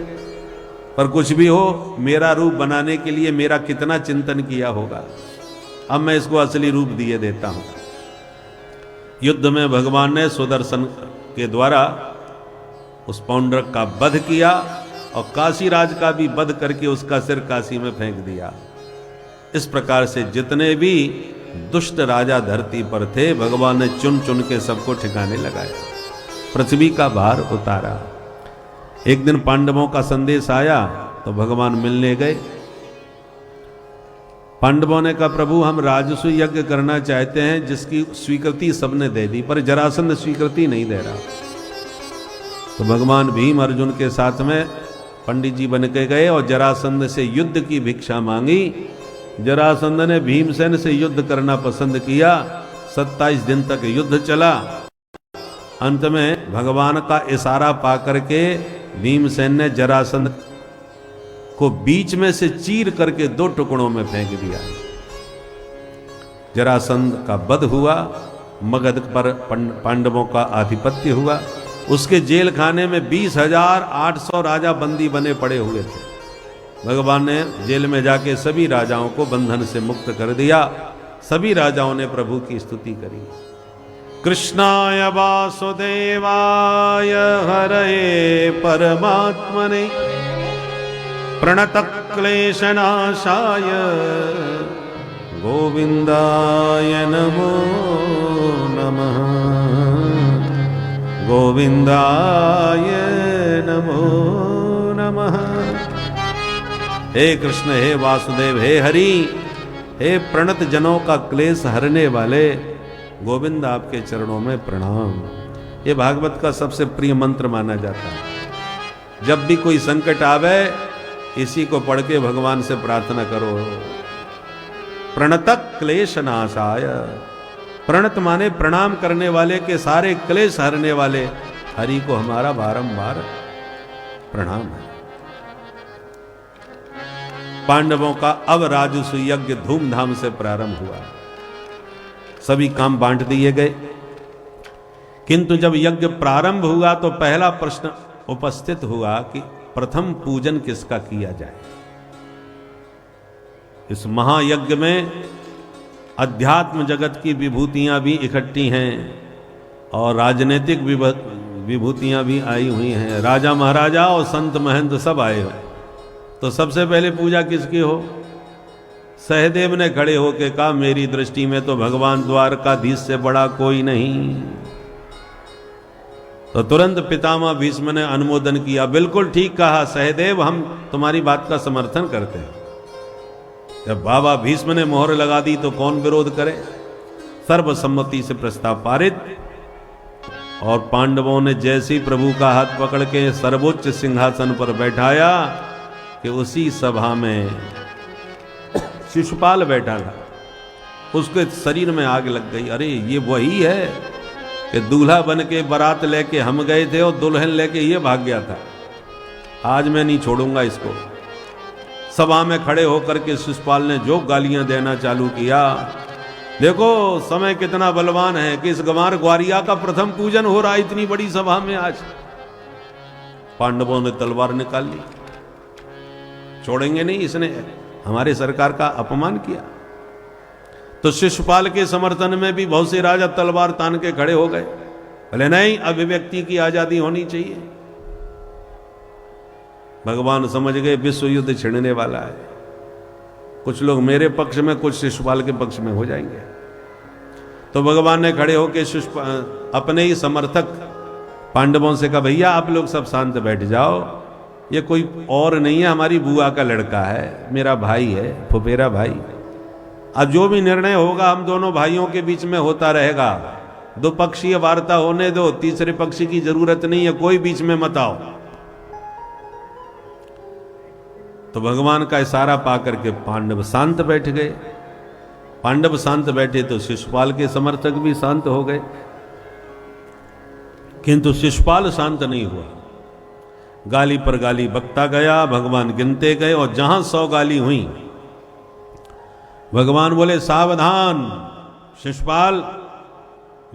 पर कुछ भी हो, मेरा रूप बनाने के लिए मेरा कितना चिंतन किया होगा। अब मैं इसको असली रूप दिए देता हूं। युद्ध में भगवान ने सुदर्शन के द्वारा उस पौंड्रक का वध किया और काशीराज का भी वध करके उसका सिर काशी में फेंक दिया। इस प्रकार से जितने भी दुष्ट राजा धरती पर थे, भगवान ने चुन चुन के सबको ठिकाने लगाया, पृथ्वी का भार उतारा। एक दिन पांडवों का संदेश आया तो भगवान मिलने गए। पांडवों ने कहा, प्रभु हम राजसूय यज्ञ करना चाहते हैं, जिसकी स्वीकृति सबने दे दी, पर जरासंध स्वीकृति नहीं दे रहा। तो भगवान भीम अर्जुन के साथ में पंडित जी बन के गए और जरासंध से युद्ध की भिक्षा मांगी। जरासंध ने भीमसेन से युद्ध करना पसंद किया। 27 दिन तक युद्ध चला। अंत में भगवान का इशारा पाकर के भीमसेन ने जरासंध को बीच में से चीर करके 2 टुकड़ों में फेंक दिया। जरासंध का वध हुआ, मगध पर पांडवों का आधिपत्य हुआ। उसके जेल खाने में 20,800 राजा बंदी बने पड़े हुए थे। भगवान ने जेल में जाके सभी राजाओं को बंधन से मुक्त कर दिया। सभी राजाओं ने प्रभु की स्तुति करी। कृष्णाय वासुदेवाय हरये परमात्मने प्रणतक्लेशनाशाय गोविंदाय नमो नमः। गोविंदाय नमो नमः। हे कृष्ण, हे वासुदेव, हे हरि, हे प्रणत जनों का क्लेश हरने वाले गोविंद, आपके चरणों में प्रणाम। ये भागवत का सबसे प्रिय मंत्र माना जाता है। जब भी कोई संकट आवे, इसी को पढ़ के भगवान से प्रार्थना करो। प्रणतक क्लेश नाशाय, प्रणत माने प्रणाम करने वाले के सारे क्लेश हरने वाले हरि को हमारा बारंबार प्रणाम है। पांडवों का अब राजसूय यज्ञ धूमधाम से प्रारंभ हुआ। सभी काम बांट दिए गए। किंतु जब यज्ञ प्रारंभ हुआ तो पहला प्रश्न उपस्थित हुआ कि प्रथम पूजन किसका किया जाए। इस महायज्ञ में अध्यात्म जगत की विभूतियां भी इकट्ठी हैं और राजनीतिक विभूतियां भी आई हुई हैं। राजा महाराजा और संत महंत सब आए हुए। तो सबसे पहले पूजा किसकी हो? सहदेव ने खड़े होकर कहा, मेरी दृष्टि में तो भगवान द्वारकाधीश से बड़ा कोई नहीं। तो तुरंत पितामह भीष्म ने अनुमोदन किया। बिल्कुल ठीक कहा सहदेव, हम तुम्हारी बात का समर्थन करते हैं। जब बाबा भीष्म ने मोहर लगा दी तो कौन विरोध करे। सर्वसम्मति से प्रस्ताव पारित। और पांडवों ने जैसे ही प्रभु का हाथ पकड़ के सर्वोच्च सिंहासन पर बैठाया कि उसी सभा में शिशुपाल बैठा था। उसके शरीर में आग लग गई। अरे ये वही है कि दूल्हा बन के बारात लेके हम गए थे और दुल्हन लेके ये भाग गया था। आज मैं नहीं छोड़ूंगा इसको। सभा में खड़े होकर के शिशुपाल ने जो गालियां देना चालू किया, देखो समय कितना बलवान है कि इस गंवार ग्वारिया का प्रथम पूजन हो रहा है इतनी बड़ी सभा में आज। पांडवों ने तलवार निकाल ली, छोड़ेंगे नहीं, इसने हमारे सरकार का अपमान किया। तो शिशुपाल के समर्थन में भी बहुत से राजा तलवार तान के खड़े हो गए, बोले नहीं, अभिव्यक्ति की आजादी होनी चाहिए। भगवान समझ गए विश्व युद्ध छिड़ने वाला है, कुछ लोग मेरे पक्ष में, कुछ शिशुपाल के पक्ष में हो जाएंगे। तो भगवान ने खड़े होकर अपने ही समर्थक पांडवों से कहा, भैया आप लोग सब शांत बैठ जाओ, ये कोई और नहीं है, हमारी बुआ का लड़का है, मेरा भाई है, फुफेरा भाई। अब जो भी निर्णय होगा हम दोनों भाइयों के बीच में होता रहेगा, दो पक्षीय वार्ता होने दो, तीसरे पक्षी की जरूरत नहीं है, कोई बीच में मत आओ। तो भगवान का इशारा पाकर के पांडव शांत बैठ गए। पांडव शांत बैठे तो शिशुपाल के समर्थक भी शांत हो गए, किंतु शिशुपाल शांत नहीं हुआ। गाली पर गाली बकता गया, भगवान गिनते गए और जहां 100 गाली हुई, भगवान बोले सावधान शिशुपाल,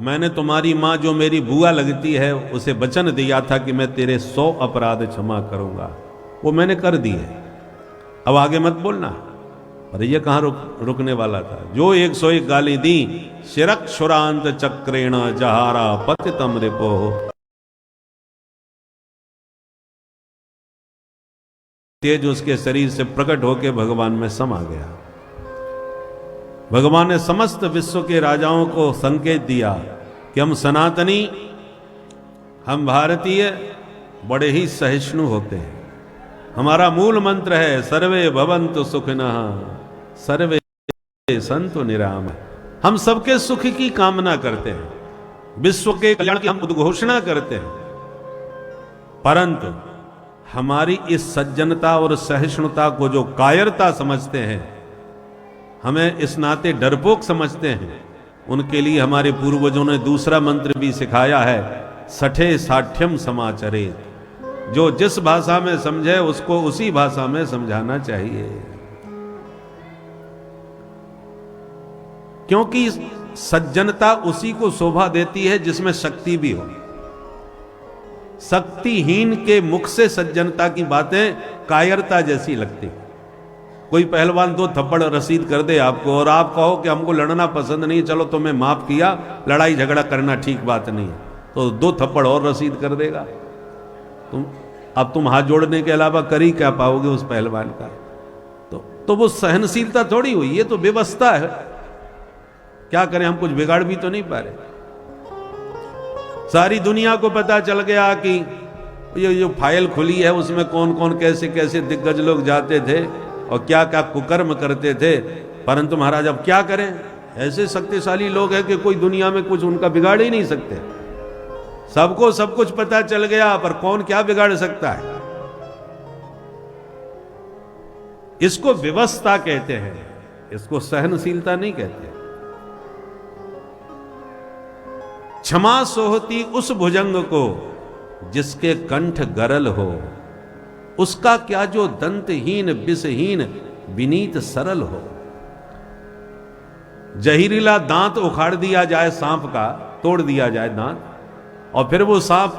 मैंने तुम्हारी मां जो मेरी बुआ लगती है उसे वचन दिया था कि मैं तेरे 100 अपराध क्षमा करूंगा, वो मैंने कर दिए, अब आगे मत बोलना। अरे ये कहां रुकने वाला था, जो 101 गाली दी, शिरक शुरांत चक्रेण जहारा पतितम रिपो, तेज उसके शरीर से प्रकट होकर भगवान में समा गया। भगवान ने समस्त विश्व के राजाओं को संकेत दिया कि हम सनातनी, हम भारतीय बड़े ही सहिष्णु होते हैं। हमारा मूल मंत्र है सर्वे भवन्तु सुखिनः सर्वे सन्तु निरामः। हम सबके सुख की कामना करते हैं, विश्व के कल्याण की हम उद्घोषणा करते हैं, परंतु हमारी इस सज्जनता और सहिष्णुता को जो कायरता समझते हैं, हमें इस नाते डरपोक समझते हैं, उनके लिए हमारे पूर्वजों ने दूसरा मंत्र भी सिखाया है, सठे साठ्यम समाचरेत। जो जिस भाषा में समझे उसको उसी भाषा में समझाना चाहिए, क्योंकि सज्जनता उसी को शोभा देती है जिसमें शक्ति भी हो। शक्तिहीन के मुख से सज्जनता की बातें कायरता जैसी लगती। कोई पहलवान 2 थप्पड़ रसीद कर दे आपको और आप कहो कि हमको लड़ना पसंद नहीं, चलो तुम्हें माफ किया, लड़ाई झगड़ा करना ठीक बात नहीं है, तो 2 थप्पड़ और रसीद कर देगा। तुम हाथ जोड़ने के अलावा कर ही क्या पाओगे उस पहलवान का? तो वो सहनशीलता थोड़ी हुई, ये तो व्यवस्था है। क्या करें, हम कुछ बिगाड़ भी तो नहीं पा रहे। सारी दुनिया को पता चल गया कि ये जो फाइल खुली है उसमें कौन कौन कैसे कैसे दिग्गज लोग जाते थे और क्या क्या कुकर्म करते थे, परंतु महाराज अब क्या करें, ऐसे शक्तिशाली लोग हैं कि कोई दुनिया में कुछ उनका बिगाड़ ही नहीं सकते। सबको सब कुछ पता चल गया, पर कौन क्या बिगाड़ सकता है? इसको व्यवस्था कहते हैं, इसको सहनशीलता नहीं कहते। क्षमा सोहती उस भुजंग को जिसके कंठ गरल हो, उसका क्या जो दंतहीन विषहीन विनीत सरल हो। जहरीला दांत उखाड़ दिया जाए सांप का, तोड़ दिया जाए दांत, और फिर वो सांप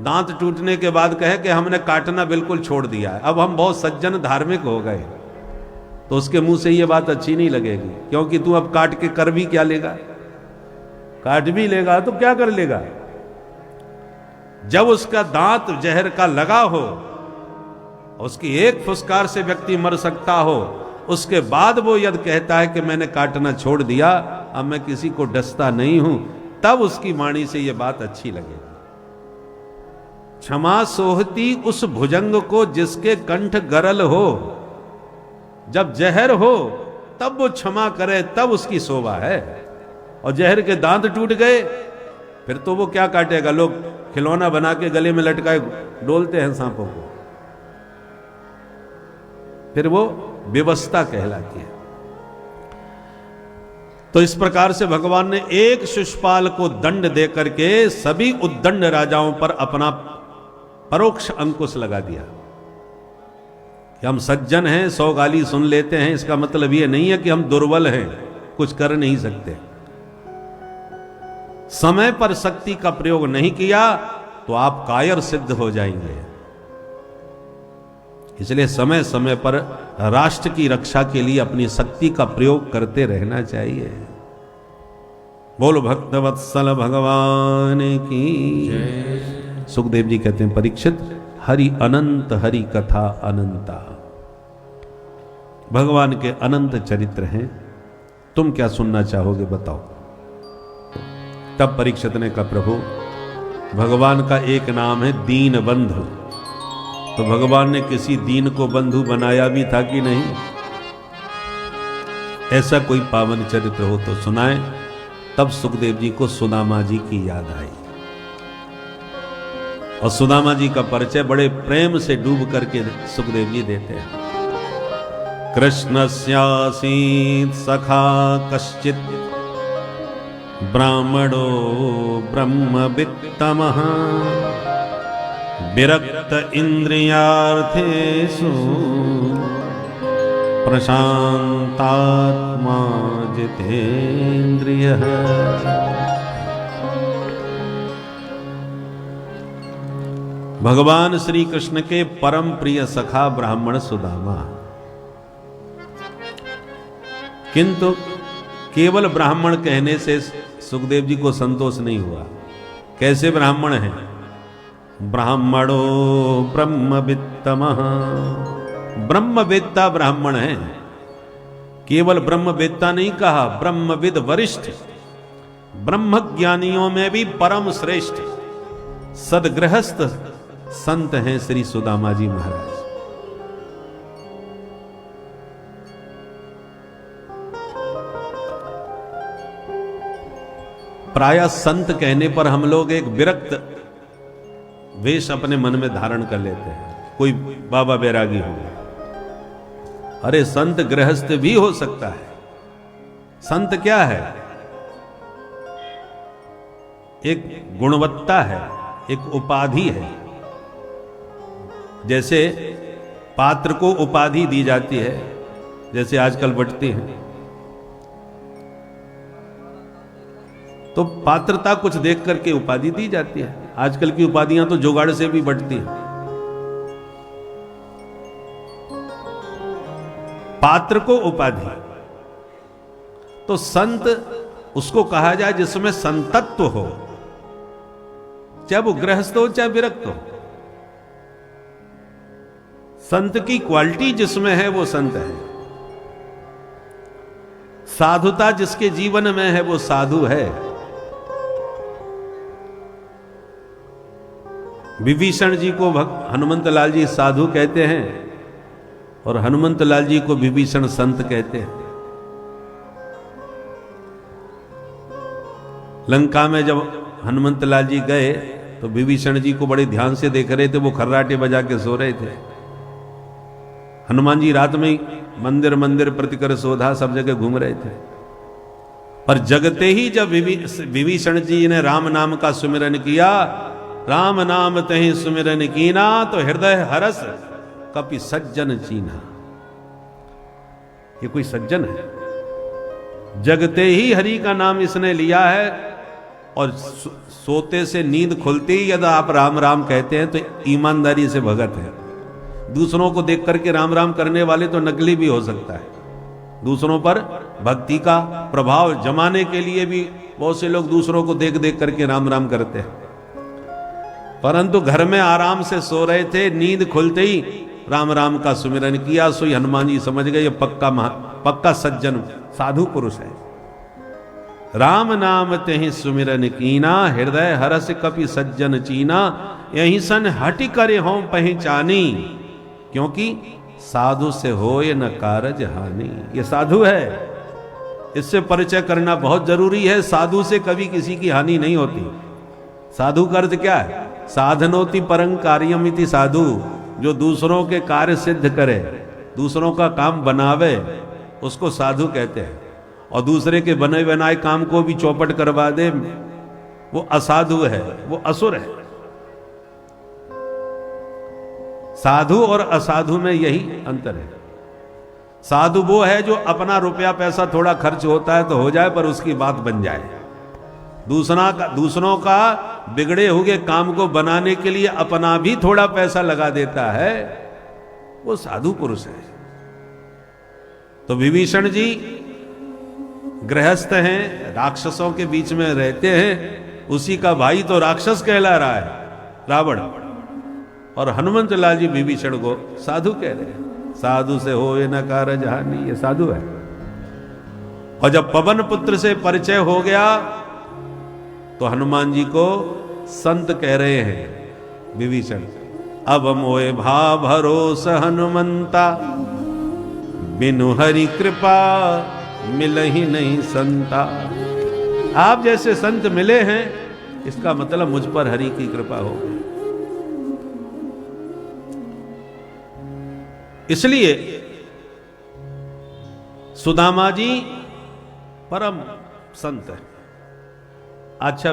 दांत टूटने के बाद कहे कि हमने काटना बिल्कुल छोड़ दिया है, अब हम बहुत सज्जन धार्मिक हो गए, तो उसके मुंह से ये बात अच्छी नहीं लगेगी, क्योंकि तू अब काट के कर भी क्या लेगा? काट भी लेगा तो क्या कर लेगा? जब उसका दांत जहर का लगा हो, उसकी एक फुसकार से व्यक्ति मर सकता हो, उसके बाद वो यदि कहता है कि मैंने काटना छोड़ दिया, अब मैं किसी को डसता नहीं हूं, तब उसकी वाणी से यह बात अच्छी लगेगी। क्षमा सोहती उस भुजंग को जिसके कंठ गरल हो, जब जहर हो तब वो क्षमा करे, तब उसकी शोभा है। और जहर के दांत टूट गए फिर तो वो क्या काटेगा? लोग खिलौना बना के गले में लटकाए डोलते हैं सांपों को, फिर वो व्यवस्था कहलाती है। तो इस प्रकार से भगवान ने एक शिशुपाल को दंड देकर के सभी उद्दंड राजाओं पर अपना परोक्ष अंकुश लगा दिया कि हम सज्जन हैं, 100 गाली सुन लेते हैं, इसका मतलब ये नहीं है कि हम दुर्बल हैं, कुछ कर नहीं सकते। समय पर शक्ति का प्रयोग नहीं किया तो आप कायर सिद्ध हो जाएंगे। इसलिए समय समय पर राष्ट्र की रक्षा के लिए अपनी शक्ति का प्रयोग करते रहना चाहिए। बोलो भक्तवत्सल भगवान की। सुखदेव जी कहते हैं, परीक्षित हरि अनंत, हरि कथा अनंता। भगवान के अनंत चरित्र हैं, तुम क्या सुनना चाहोगे बताओ। तब परीक्षित ने कहा, प्रभु भगवान का एक नाम है दीन बंधु, तो भगवान ने किसी दीन को बंधु बनाया भी था कि नहीं? ऐसा कोई पावन चरित्र हो तो सुनाए। तब सुखदेव जी को सुदामा जी की याद आई, और सुदामा जी का परिचय बड़े प्रेम से डूब करके सुखदेव जी देते हैं। कृष्णस्यासीत् सखा कश्चित् ब्राह्मणो ब्रह्मवित्तमः विरक्त इंद्रियार्थेषु प्रशांतात्मा जितेन्द्रियः। भगवान श्री कृष्ण के परम प्रिय सखा ब्राह्मण सुदामा, किंतु केवल ब्राह्मण कहने से सुखदेव जी को संतोष नहीं हुआ। कैसे ब्राह्मण हैं? ब्राह्मणो ब्रह्मवित्तमः, ब्रह्मवेत्ता ब्राह्मण हैं। केवल ब्रह्मवेत्ता नहीं कहा, ब्रह्मविद वरिष्ठ, ब्रह्मज्ञानियों में भी परम श्रेष्ठ सदगृहस्थ संत हैं श्री सुदामा जी महाराज। प्रायः संत कहने पर हम लोग एक विरक्त वेश अपने मन में धारण कर लेते हैं, कोई बाबा बैरागी हो गया। अरे संत गृहस्थ भी हो सकता है। संत क्या है? एक गुणवत्ता है, एक उपाधि है। जैसे पात्र को उपाधि दी जाती है, जैसे आजकल बंटती हैं, तो पात्रता कुछ देख करके उपाधि दी जाती है। आजकल की उपाधियां तो जुगाड़ से भी बंटती हैं। पात्र को उपाधि, तो संत उसको कहा जाए जिसमें संतत्व हो, चाहे वो गृहस्थ हो चाहे विरक्त हो। संत की क्वालिटी जिसमें है वो संत है। साधुता जिसके जीवन में है वो साधु है। विभीषण जी को हनुमंत लाल जी साधु कहते हैं, और हनुमंत लाल जी को विभीषण संत कहते हैं। लंका में जब हनुमंत लाल जी गए तो विभीषण जी को बड़े ध्यान से देख रहे थे, वो खर्राटे बजा के सो रहे थे। हनुमान जी रात में मंदिर मंदिर प्रतिकर शोधा सब जगह घूम रहे थे, पर जगते ही जब विभीषण जी ने राम नाम का सुमिरन किया, राम नाम तहि सुमिरन कीना, तो हृदय हरस कपि सज्जन चीना। ये कोई सज्जन है? जगते ही हरि का नाम इसने लिया है, और सोते से नींद खुलते ही यदि आप राम राम कहते हैं तो ईमानदारी से भगत है। दूसरों को देख करके राम राम करने वाले तो नकली भी हो सकता है। दूसरों पर भक्ति का प्रभाव जमाने के लिए भी बहुत से लोग दूसरों को देख देख करके राम राम करते हैं, परंतु घर में आराम से सो रहे थे, नींद खुलते ही राम राम का सुमिरन किया। सो हनुमान जी समझ गए ये पक्का सज्जन साधु पुरुष है। राम नाम तेहि सुमिरन कीना, हृदय हरस कपि सज्जन चीना, यही सन हटि करे हों पहचानी, क्योंकि साधु से होय न कारज हानि। ये साधु है, इससे परिचय करना बहुत जरूरी है। साधु से कभी किसी की हानि नहीं होती। साधु का अर्थ क्या है? साधनोति परं कार्यम इति साधु, जो दूसरों के कार्य सिद्ध करे, दूसरों का काम बनावे, उसको साधु कहते हैं। और दूसरे के बने बनाए काम को भी चौपट करवा दे, वो असाधु है, वो असुर है। साधु और असाधु में यही अंतर है। साधु वो है जो अपना रुपया पैसा थोड़ा खर्च होता है तो हो जाए, पर उसकी बात बन जाए। दूसरों का बिगड़े हुए काम को बनाने के लिए अपना भी थोड़ा पैसा लगा देता है, वो साधु पुरुष है। तो विभीषण जी गृहस्थ हैं, राक्षसों के बीच में रहते हैं, उसी का भाई तो राक्षस कहला रहा है रावण, और हनुमंत लाल जी विभीषण को साधु कह रहे हैं। साधु से होए न कारज हानि, ये साधु है। और जब पवन पुत्र से परिचय हो गया तो हनुमान जी को संत कह रहे हैं विभीषण। अब मोए भा भरोस हनुमंता, बिनु हरि कृपा मिलहि नहीं संता। आप जैसे संत मिले हैं, इसका मतलब मुझ पर हरि की कृपा हो गई। इसलिए सुदामा जी परम संत है। अच्छा,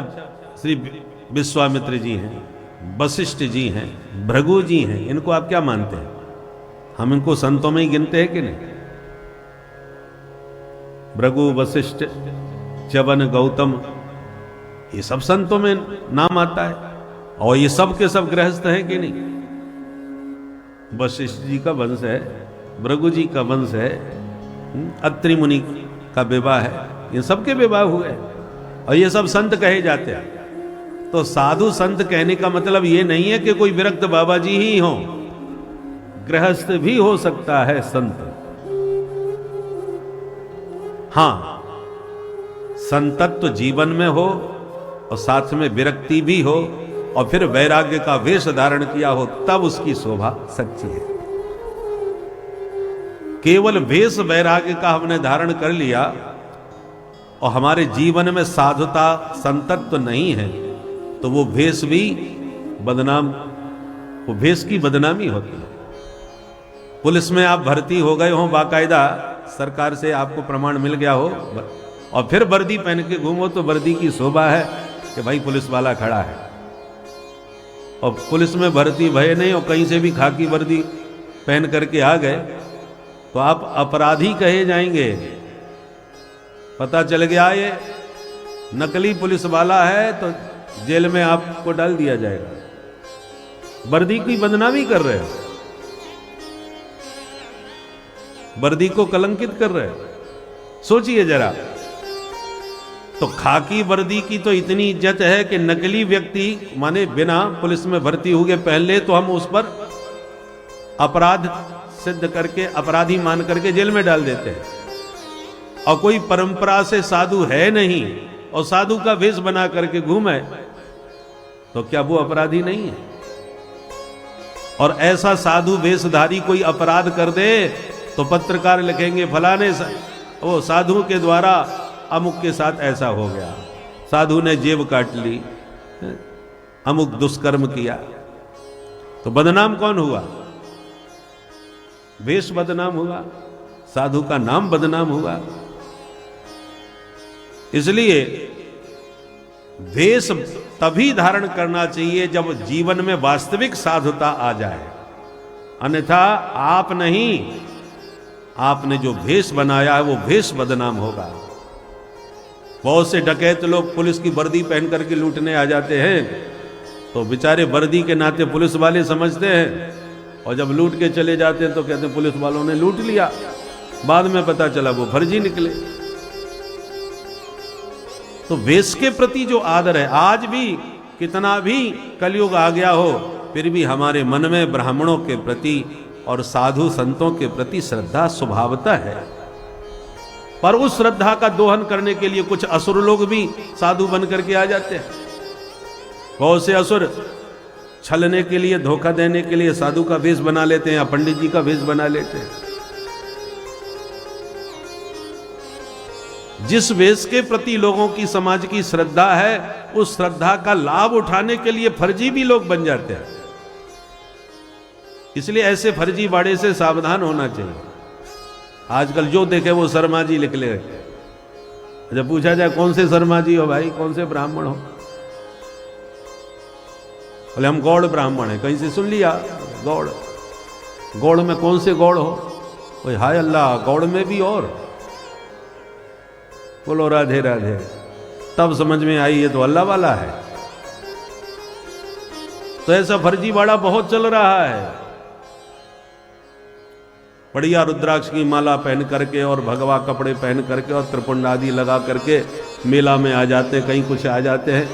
श्री विश्वामित्र जी हैं, वशिष्ठ जी हैं, भृगु जी हैं, इनको आप क्या मानते हैं? हम इनको संतों में ही गिनते हैं कि नहीं? भृगु, वशिष्ठ, च्यवन, गौतम, ये सब संतों में नाम आता है। और ये सब के सब गृहस्थ हैं कि नहीं? वशिष्ठ जी का वंश है, भृगु जी का वंश है, अत्रि मुनि का विवाह है, ये सबके विवाह हुए और ये सब संत कहे जाते हैं। तो साधु संत कहने का मतलब ये नहीं है कि कोई विरक्त बाबा जी ही हो, गृहस्थ भी हो सकता है संत। हां, संतत्व जीवन में हो और साथ में विरक्ति भी हो और फिर वैराग्य का वेश धारण किया हो, तब उसकी शोभा सच्ची है। केवल वेश वैराग्य का हमने धारण कर लिया और हमारे जीवन में साधुता संतत्व नहीं है, तो वो वेश भी बदनाम, वो वेश की बदनामी होती है। पुलिस में आप भर्ती हो गए हो, बाकायदा सरकार से आपको प्रमाण मिल गया हो, और फिर वर्दी पहन के घूमो तो वर्दी की शोभा है कि भाई पुलिस वाला खड़ा है। और पुलिस में भर्ती भय नहीं और कहीं से भी खाकी वर्दी पहन करके आ गए तो आप अपराधी कहे जाएंगे। पता चल गया ये नकली पुलिस वाला है तो जेल में आपको डाल दिया जाएगा। वर्दी की बदनामी कर रहे हो, वर्दी को कलंकित कर रहे हो। सोचिए जरा, तो खाकी वर्दी की तो इतनी इज्जत है कि नकली व्यक्ति माने बिना पुलिस में भर्ती हुए पहले तो हम उस पर अपराध सिद्ध करके, अपराधी मान करके जेल में डाल देते हैं। और कोई परंपरा से साधु है नहीं और साधु का वेश बना करके घूमे तो क्या वो अपराधी नहीं है? और ऐसा साधु वेशधारी कोई अपराध कर दे तो पत्रकार लिखेंगे फलाने वो साधु के द्वारा अमुक के साथ ऐसा हो गया, साधु ने जेब काट ली, अमुक दुष्कर्म किया। तो बदनाम कौन हुआ? वेश बदनाम हुआ, साधु का नाम बदनाम हुआ। इसलिए वेश तभी धारण करना चाहिए जब जीवन में वास्तविक साधुता आ जाए, अन्यथा आप नहीं, आपने जो वेश बनाया है वो वेश बदनाम होगा। बहुत से डकैत लोग पुलिस की वर्दी पहन करके लूटने आ जाते हैं तो बेचारे वर्दी के नाते पुलिस वाले समझते हैं, और जब लूट के चले जाते हैं तो कहते हैं पुलिस वालों ने लूट लिया, बाद में पता चला वो फर्जी निकले। तो वेश के प्रति जो आदर है, आज भी कितना भी कलयुग आ गया हो फिर भी हमारे मन में ब्राह्मणों के प्रति और साधु संतों के प्रति श्रद्धा स्वभावतः है। पर उस श्रद्धा का दोहन करने के लिए कुछ असुर लोग भी साधु बन करके आ जाते हैं। बहुत से असुर छलने के लिए, धोखा देने के लिए साधु का वेश बना लेते हैं या पंडित जी का वेश बना लेते हैं। जिस वेश के प्रति लोगों की समाज की श्रद्धा है, उस श्रद्धा का लाभ उठाने के लिए फर्जी भी लोग बन जाते हैं। इसलिए ऐसे फर्जी बाड़े से सावधान होना चाहिए। आजकल जो देखे वो शर्मा जी लिख ले। जब पूछा जाए कौन से शर्मा जी हो भाई, कौन से ब्राह्मण हो, बोले हम गौड़ ब्राह्मण हैं। कहीं से सुन लिया गौड़, गौड़ में कौन से गौड़ हो? ओए हाय अल्लाह, गौड़ में भी और। बोलो राधे राधे। तब समझ में आई ये तो अल्लाह वाला है। तो ऐसा फर्जीवाड़ा बहुत चल रहा है। बढ़िया रुद्राक्ष की माला पहन करके और भगवा कपड़े पहन करके और त्रिपुंड आदि लगा करके मेला में आ जाते हैं, कहीं कुछ आ जाते हैं,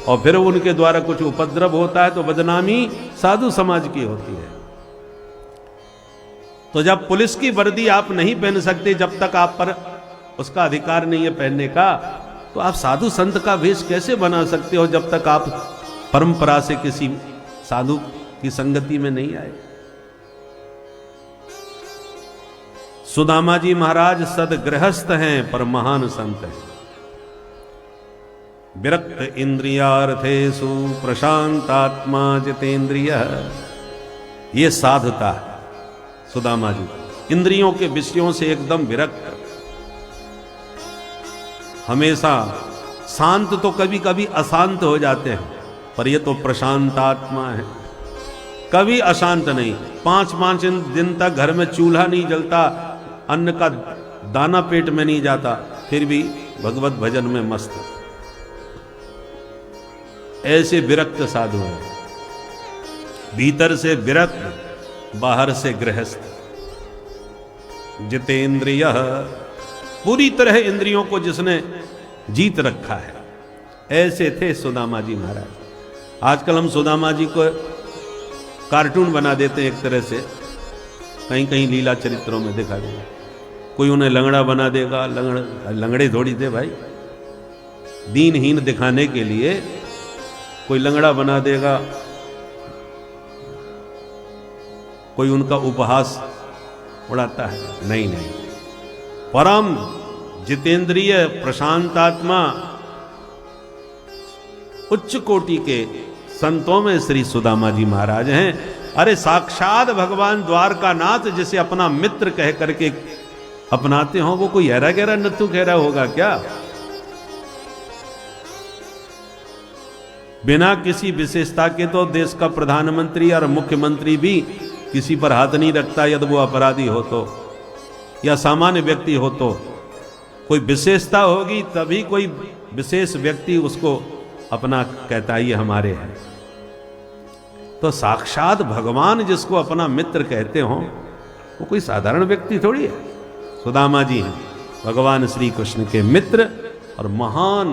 और फिर उनके द्वारा कुछ उपद्रव होता है तो बदनामी साधु समाज की होती है। तो जब पुलिस की वर्दी आप नहीं पहन सकते, जब तक आप पर उसका अधिकार नहीं है पहनने का, तो आप साधु संत का वेश कैसे बना सकते हो जब तक आप परंपरा से किसी साधु की संगति में नहीं आए। सुदामा जी महाराज सदगृहस्थ हैं पर महान संत हैं। विरक्त इंद्रियार्थेषु प्रशांतात्मा जितेंद्रिय, ये साधता है सुदामा जी। इंद्रियों के विषयों से एकदम विरक्त, हमेशा शांत, तो कभी कभी अशांत हो जाते हैं, पर ये तो प्रशांत आत्मा है, कभी अशांत नहीं। 5-5 दिन तक घर में चूल्हा नहीं जलता, अन्न का दाना पेट में नहीं जाता, फिर भी भगवत भजन में मस्त। ऐसे विरक्त साधु हैं, भीतर से विरक्त, बाहर से गृहस्थ। जितेंद्रिय, पूरी तरह इंद्रियों को जिसने जीत रखा है, ऐसे थे सुदामा जी महाराज। आजकल हम सुदामा जी को कार्टून बना देते हैं एक तरह से, कहीं कहीं लीला चरित्रों में दिखा देगा। कोई उन्हें लंगड़ा बना देगा, लंगड़े थोड़ी थे भाई, दीनहीन दिखाने के लिए कोई लंगड़ा बना देगा, कोई उनका उपहास उड़ाता है। नहीं नहीं, परम जितेंद्रिय प्रशांतात्मा उच्च कोटि के संतों में श्री सुदामा जी महाराज हैं। अरे साक्षात भगवान द्वारकानाथ जिसे अपना मित्र कह करके अपनाते हो, वो कोई हैरा गहरा नत्थु गहरा होगा क्या? बिना किसी विशेषता के तो देश का प्रधानमंत्री और मुख्यमंत्री भी किसी पर हाथ नहीं रखता, यदि वो अपराधी हो तो या सामान्य व्यक्ति हो तो। कोई विशेषता होगी तभी कोई विशेष व्यक्ति उसको अपना कहता ये हमारे हैं। तो साक्षात भगवान जिसको अपना मित्र कहते हो, वो कोई साधारण व्यक्ति थोड़ी है। सुदामा जी हैं भगवान श्री कृष्ण के मित्र और महान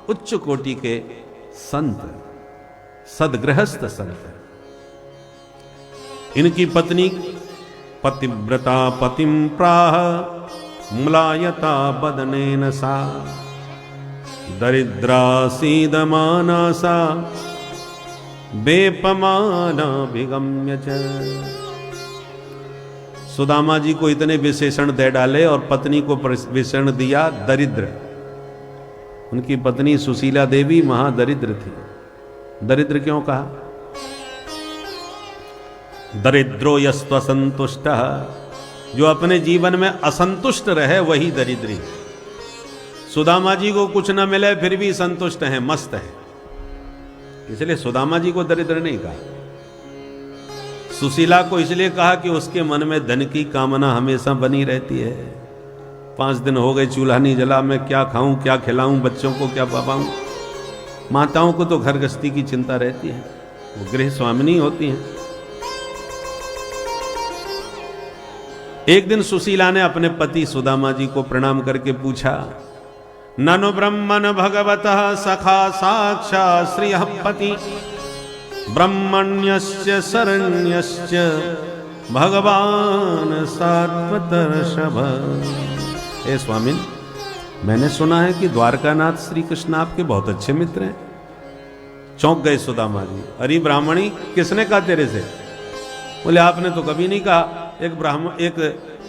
उच्च कोटि के संत, सदगृहस्थ संत। इनकी पत्नी पतिव्रता पतिम प्राह मुलायता बदनेन सा, दरिद्रा सीदमाना सा बेपमाना विगम्य च। सुदामा जी को इतने विशेषण दे डाले और पत्नी को विशेषण दिया दरिद्र। उनकी पत्नी सुशीला देवी महादरिद्र थी। दरिद्र क्यों कहा? दरिद्रो यस्त्व संतुष्ट, जो अपने जीवन में असंतुष्ट रहे वही दरिद्री। सुदामा जी को कुछ न मिले फिर भी संतुष्ट हैं, मस्त हैं, इसलिए सुदामा जी को दरिद्र नहीं कहा। सुशीला को इसलिए कहा कि उसके मन में धन की कामना हमेशा बनी रहती है। 5 दिन हो गए चूल्हा नहीं जला, मैं क्या खाऊं, क्या खिलाऊं, बच्चों को क्या पाऊं। माताओं को तो घर गृहस्थी की चिंता रहती है, वो गृह स्वामिनी होती हैं। एक दिन सुशीला ने अपने पति सुदामा जी को प्रणाम करके पूछा, ननु ब्रह्मन भगवतः सखा साक्षात् श्रियः पति, ब्रह्मण्यस्य शरण्यस्य भगवान सात्वतर्षभ। हे स्वामिन, मैंने सुना है कि द्वारकानाथ श्री कृष्ण आपके बहुत अच्छे मित्र हैं। चौंक गए सुदामा जी। अरे ब्राह्मणी, किसने कहा तेरे से? बोले आपने तो कभी नहीं कहा। एक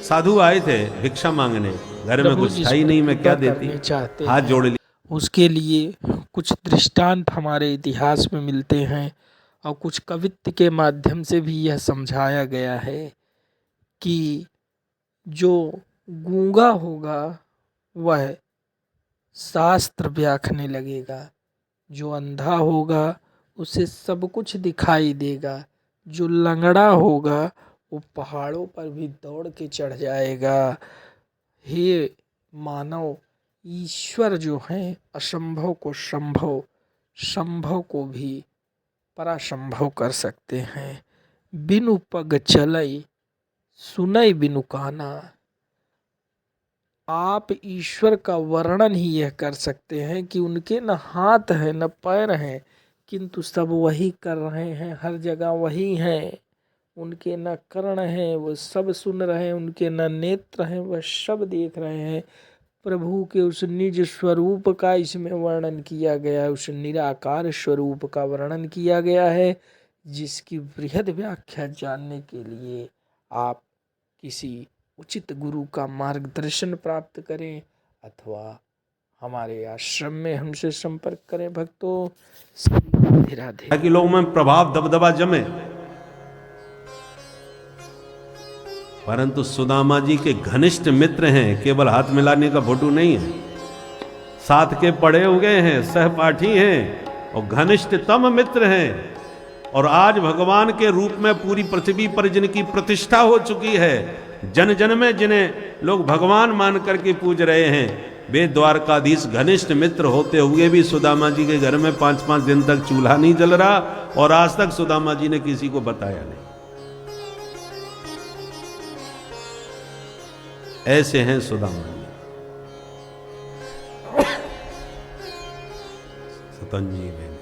साधु आए थे भिक्षा मांगने, घर में कुछ था ही नहीं, मैं क्या देती, हाथ जोड़ ली। उसके लिए कुछ दृष्टांत हमारे इतिहास में मिलते हैं और कुछ कवित्व के माध्यम से भी यह समझाया गया है कि जो गूंगा होगा वह शास्त्र व्याखने लगेगा, जो अंधा होगा उसे सब कुछ दिखाई देगा, जो लंगड़ा होगा वो पहाड़ों पर भी दौड़ के चढ़ जाएगा। हे मानव, ईश्वर जो हैं असंभव को संभव, संभव को भी परासंभव कर सकते हैं। बिनु पग चलई सुनई बिनु काना। आप ईश्वर का वर्णन ही यह कर सकते हैं कि उनके न हाथ हैं न पैर हैं, किंतु सब वही कर रहे हैं, हर जगह वही हैं। उनके न कर्ण हैं, वो सब सुन रहे हैं, उनके न नेत्र हैं, वह सब देख रहे हैं। प्रभु के उस निज स्वरूप का इसमें वर्णन किया गया है, उस निराकार स्वरूप का वर्णन किया गया है, जिसकी बृहद व्याख्या जानने के लिए आप किसी उचित गुरु का मार्गदर्शन प्राप्त करें अथवा हमारे आश्रम में हमसे संपर्क करें। भक्तों, राधे राधे। ताकि लोग में प्रभाव दबदबा जमे। परंतु सुदामा जी के घनिष्ठ मित्र हैं, केवल हाथ मिलाने का फोटो नहीं है, साथ के पढ़े हुए हैं, सहपाठी हैं और घनिष्ठतम मित्र हैं। और आज भगवान के रूप में पूरी पृथ्वी पर जिनकी प्रतिष्ठा हो चुकी है, जन जन में जिन्हें लोग भगवान मान करके पूज रहे हैं, वे द्वारकाधीश घनिष्ठ मित्र होते हुए भी सुदामा जी के घर में 5-5 दिन तक चूल्हा नहीं जल रहा और आज तक सुदामा जी ने किसी को बताया नहीं। ऐसे हैं सुदामा जी। सतंजीव है।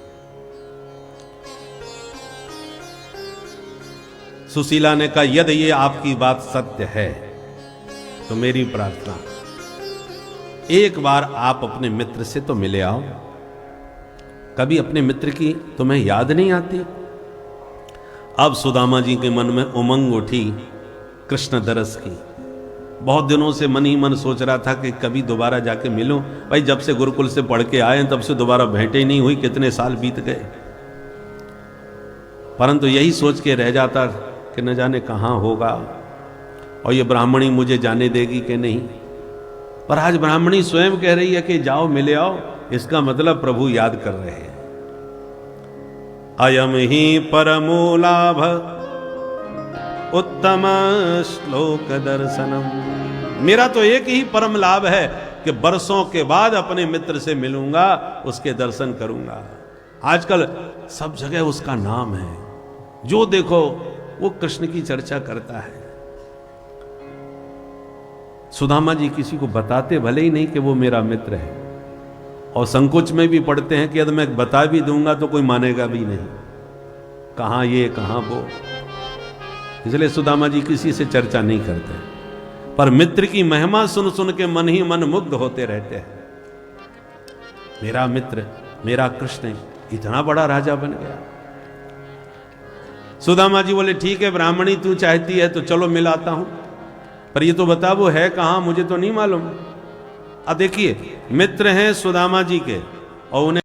सुशीला ने कहा, यदि ये आपकी बात सत्य है तो मेरी प्रार्थना, एक बार आप अपने मित्र से तो मिले आओ। कभी अपने मित्र की तुम्हें याद नहीं आती? अब सुदामा जी के मन में उमंग उठी कृष्ण दरस की। बहुत दिनों से मन ही मन सोच रहा था कि कभी दोबारा जाके मिलूं। भाई, जब से गुरुकुल से पढ़ के आए तब से दोबारा भेंट ही नहीं हुई, कितने साल बीत गए। परंतु यही सोच के रह जाता कि न जाने कहाँ होगा और ये ब्राह्मणी मुझे जाने देगी कि नहीं। पर आज ब्राह्मणी स्वयं कह रही है कि जाओ मिले आओ, इसका मतलब प्रभु याद कर रहे हैं। अयम ही परमो लाभ उत्तम श्लोक दर्शनम। मेरा तो एक ही परम लाभ है कि बरसों के बाद अपने मित्र से मिलूंगा, उसके दर्शन करूंगा। आजकल सब जगह उसका नाम है, जो देखो वो कृष्ण की चर्चा करता है। सुदामा जी किसी को बताते भले ही नहीं कि वो मेरा मित्र है, और संकोच में भी पड़ते हैं कि यदि मैं बता भी दूंगा तो कोई मानेगा भी नहीं, कहां ये कहां वो। इसलिए सुदामा जी किसी से चर्चा नहीं करते, पर मित्र की महिमा सुन सुन के मन ही मन मुग्ध होते रहते हैं। मेरा मित्र, मेरा कृष्ण इतना बड़ा राजा बन गया। सुदामा जी बोले, ठीक है ब्राह्मणी, तू चाहती है तो चलो मिलाता हूं, पर ये तो बता वो है कहां, मुझे तो नहीं मालूम। अब देखिए, मित्र हैं सुदामा जी के और उन्हें